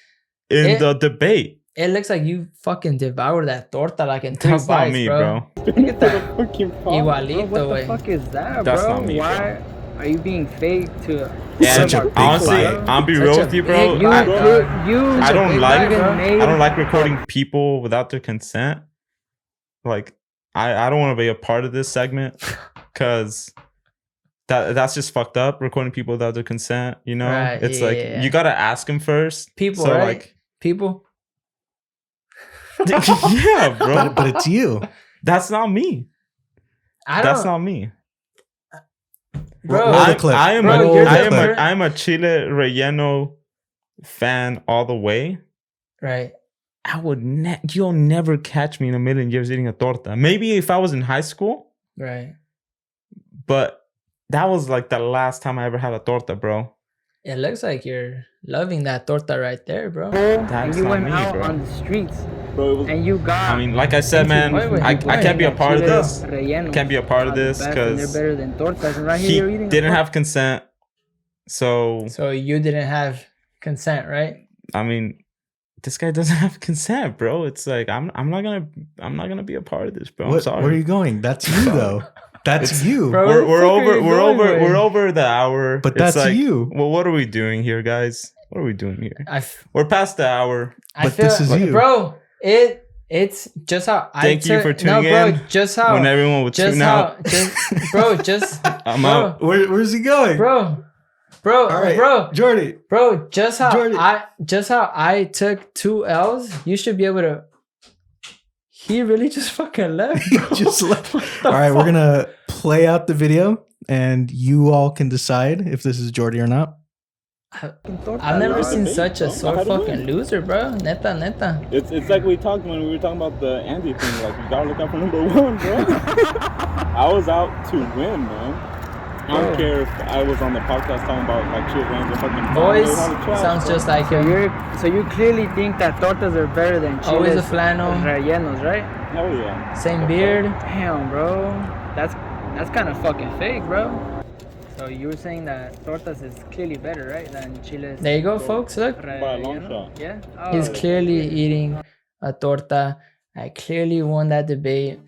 [SPEAKER 4] in
[SPEAKER 1] it-
[SPEAKER 4] the debate.
[SPEAKER 1] It looks like you fucking devoured that torta like in 3
[SPEAKER 4] That's
[SPEAKER 1] bites,
[SPEAKER 4] not me,
[SPEAKER 1] bro.
[SPEAKER 4] bro.
[SPEAKER 6] Look at that.
[SPEAKER 3] Fucking
[SPEAKER 6] Bro,
[SPEAKER 1] Igualito,
[SPEAKER 6] what the
[SPEAKER 1] way.
[SPEAKER 6] fuck is that,
[SPEAKER 4] That's
[SPEAKER 6] bro?
[SPEAKER 4] not me,
[SPEAKER 6] Why are you being fake to
[SPEAKER 4] And
[SPEAKER 5] Such a big
[SPEAKER 4] honestly,
[SPEAKER 5] bite.
[SPEAKER 4] I'll be
[SPEAKER 1] Such
[SPEAKER 4] real
[SPEAKER 1] a
[SPEAKER 4] with you, bro.
[SPEAKER 1] big
[SPEAKER 6] you?
[SPEAKER 1] bite, bro.
[SPEAKER 6] You.
[SPEAKER 4] I don't
[SPEAKER 1] big
[SPEAKER 4] like
[SPEAKER 1] bite, bro.
[SPEAKER 6] made-
[SPEAKER 4] I don't like recording people without their consent. Like I don't want to be a part of this segment because that's just fucked up. Recording people without their consent, you know.
[SPEAKER 1] Right,
[SPEAKER 4] It's
[SPEAKER 1] yeah,
[SPEAKER 4] like
[SPEAKER 1] yeah.
[SPEAKER 4] you gotta ask them first.
[SPEAKER 1] People,
[SPEAKER 4] so
[SPEAKER 1] right?
[SPEAKER 4] like,
[SPEAKER 1] People.
[SPEAKER 4] yeah, bro.
[SPEAKER 5] But it's you.
[SPEAKER 4] That's not me.
[SPEAKER 1] I don't.
[SPEAKER 4] That's not me.
[SPEAKER 1] Bro,
[SPEAKER 5] Roll the clip.
[SPEAKER 4] I am
[SPEAKER 1] Bro,
[SPEAKER 4] a,
[SPEAKER 1] you're
[SPEAKER 4] I am
[SPEAKER 1] different.
[SPEAKER 4] a, I'm a chile relleno fan all the way.
[SPEAKER 1] right.
[SPEAKER 4] I would you'll never catch me in a million years eating a torta. Maybe if I was in high school,
[SPEAKER 1] Right.
[SPEAKER 4] but that was like the last time I ever had a torta, bro.
[SPEAKER 1] It looks like you're loving that torta right there, bro.
[SPEAKER 6] and
[SPEAKER 4] That's
[SPEAKER 6] you
[SPEAKER 4] not
[SPEAKER 6] went
[SPEAKER 4] me,
[SPEAKER 6] out
[SPEAKER 4] bro.
[SPEAKER 6] on the streets
[SPEAKER 3] Bro, it was
[SPEAKER 6] and you got.
[SPEAKER 4] I mean, like I said, man,
[SPEAKER 1] Wait, wait,
[SPEAKER 4] I
[SPEAKER 1] wait.
[SPEAKER 4] can't be a part of
[SPEAKER 6] chiles
[SPEAKER 4] this.
[SPEAKER 6] rellenos
[SPEAKER 4] Can't be a part of
[SPEAKER 6] are the
[SPEAKER 4] this
[SPEAKER 6] best, and
[SPEAKER 4] because
[SPEAKER 6] they're better than tortas. And right here,
[SPEAKER 4] he
[SPEAKER 6] you're eating. a
[SPEAKER 4] didn't
[SPEAKER 6] torta.
[SPEAKER 4] have consent. So
[SPEAKER 1] So you didn't have consent, right?
[SPEAKER 4] I mean, this guy doesn't have consent, bro. It's like I'm not gonna be a part of this, bro. I'm
[SPEAKER 5] What,
[SPEAKER 4] sorry.
[SPEAKER 5] where are you going? That's you, though. That's you.
[SPEAKER 1] Bro,
[SPEAKER 4] we're
[SPEAKER 1] where the fuck are you going,
[SPEAKER 4] we're
[SPEAKER 1] man?
[SPEAKER 4] over the hour.
[SPEAKER 5] But
[SPEAKER 4] It's
[SPEAKER 5] that's
[SPEAKER 4] like,
[SPEAKER 5] you.
[SPEAKER 4] Well, what are we doing here, guys? What are we doing here?
[SPEAKER 1] I, f-
[SPEAKER 4] We're past the hour.
[SPEAKER 1] I
[SPEAKER 5] But
[SPEAKER 1] feel,
[SPEAKER 5] this is you.
[SPEAKER 1] bro. It's just how I
[SPEAKER 4] Thank you
[SPEAKER 1] took-
[SPEAKER 4] for tuning
[SPEAKER 1] no, bro,
[SPEAKER 4] in.
[SPEAKER 1] Just how,
[SPEAKER 4] When everyone would
[SPEAKER 1] just
[SPEAKER 4] tune
[SPEAKER 1] how,
[SPEAKER 4] out,
[SPEAKER 1] just, bro, just,
[SPEAKER 4] I'm
[SPEAKER 1] bro,
[SPEAKER 4] out.
[SPEAKER 5] Where's he going?
[SPEAKER 1] bro,
[SPEAKER 5] All right,
[SPEAKER 1] bro,
[SPEAKER 5] Jordy.
[SPEAKER 1] bro. Just how
[SPEAKER 5] Jordy.
[SPEAKER 1] I took 2 L's. You should be able to. He really just fucking left.
[SPEAKER 5] He
[SPEAKER 1] Bro.
[SPEAKER 5] just left.
[SPEAKER 1] What the
[SPEAKER 5] All right, we're
[SPEAKER 1] fuck?
[SPEAKER 5] gonna play out the video, and you all can decide if this is Jordy or not.
[SPEAKER 1] I've never
[SPEAKER 3] Nah,
[SPEAKER 1] seen
[SPEAKER 3] debate,
[SPEAKER 1] such a
[SPEAKER 3] bro.
[SPEAKER 1] sore
[SPEAKER 3] How to
[SPEAKER 1] fucking
[SPEAKER 3] win.
[SPEAKER 1] loser, bro. Neta.
[SPEAKER 3] It's like we talked when we were talking about the Andy thing. Like, you gotta look out for number one, bro. I was out to win, man. I don't care if I was on the podcast talking about like shit rings or fucking
[SPEAKER 1] Boys,
[SPEAKER 3] all the trash,
[SPEAKER 1] sounds
[SPEAKER 3] bro.
[SPEAKER 1] just like
[SPEAKER 6] So
[SPEAKER 1] him.
[SPEAKER 6] so you clearly think that tortas are better than chiles
[SPEAKER 1] Always a flannel.
[SPEAKER 6] rellenos, right?
[SPEAKER 3] Hell yeah.
[SPEAKER 1] Same beard.
[SPEAKER 6] Damn, bro. That's kind of fucking fake, bro. So you were saying that tortas is clearly better, right, than chiles?
[SPEAKER 1] There you go, folks. Look,
[SPEAKER 3] By a long
[SPEAKER 6] relleno?
[SPEAKER 3] shot.
[SPEAKER 6] Yeah.
[SPEAKER 1] he's
[SPEAKER 6] Oh,
[SPEAKER 1] clearly eating a torta. I clearly won that debate.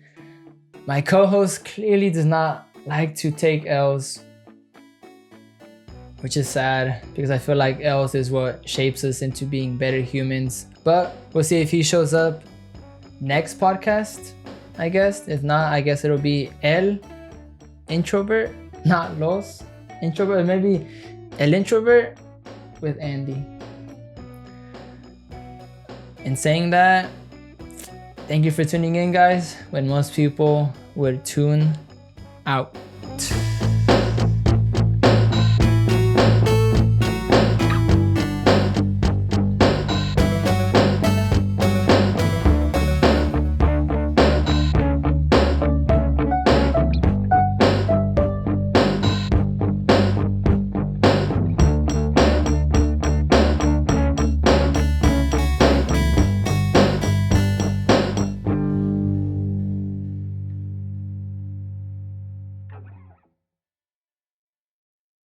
[SPEAKER 1] My co-host clearly does not like to take L's, which is sad because I feel like L's is what shapes us into being better humans. But we'll see if he shows up next podcast, I guess. If not, I guess it'll be El Introvert, not Los Introvert. Maybe El Introvert with Andy. In saying that, thank you for tuning in, guys, when most people would tune out.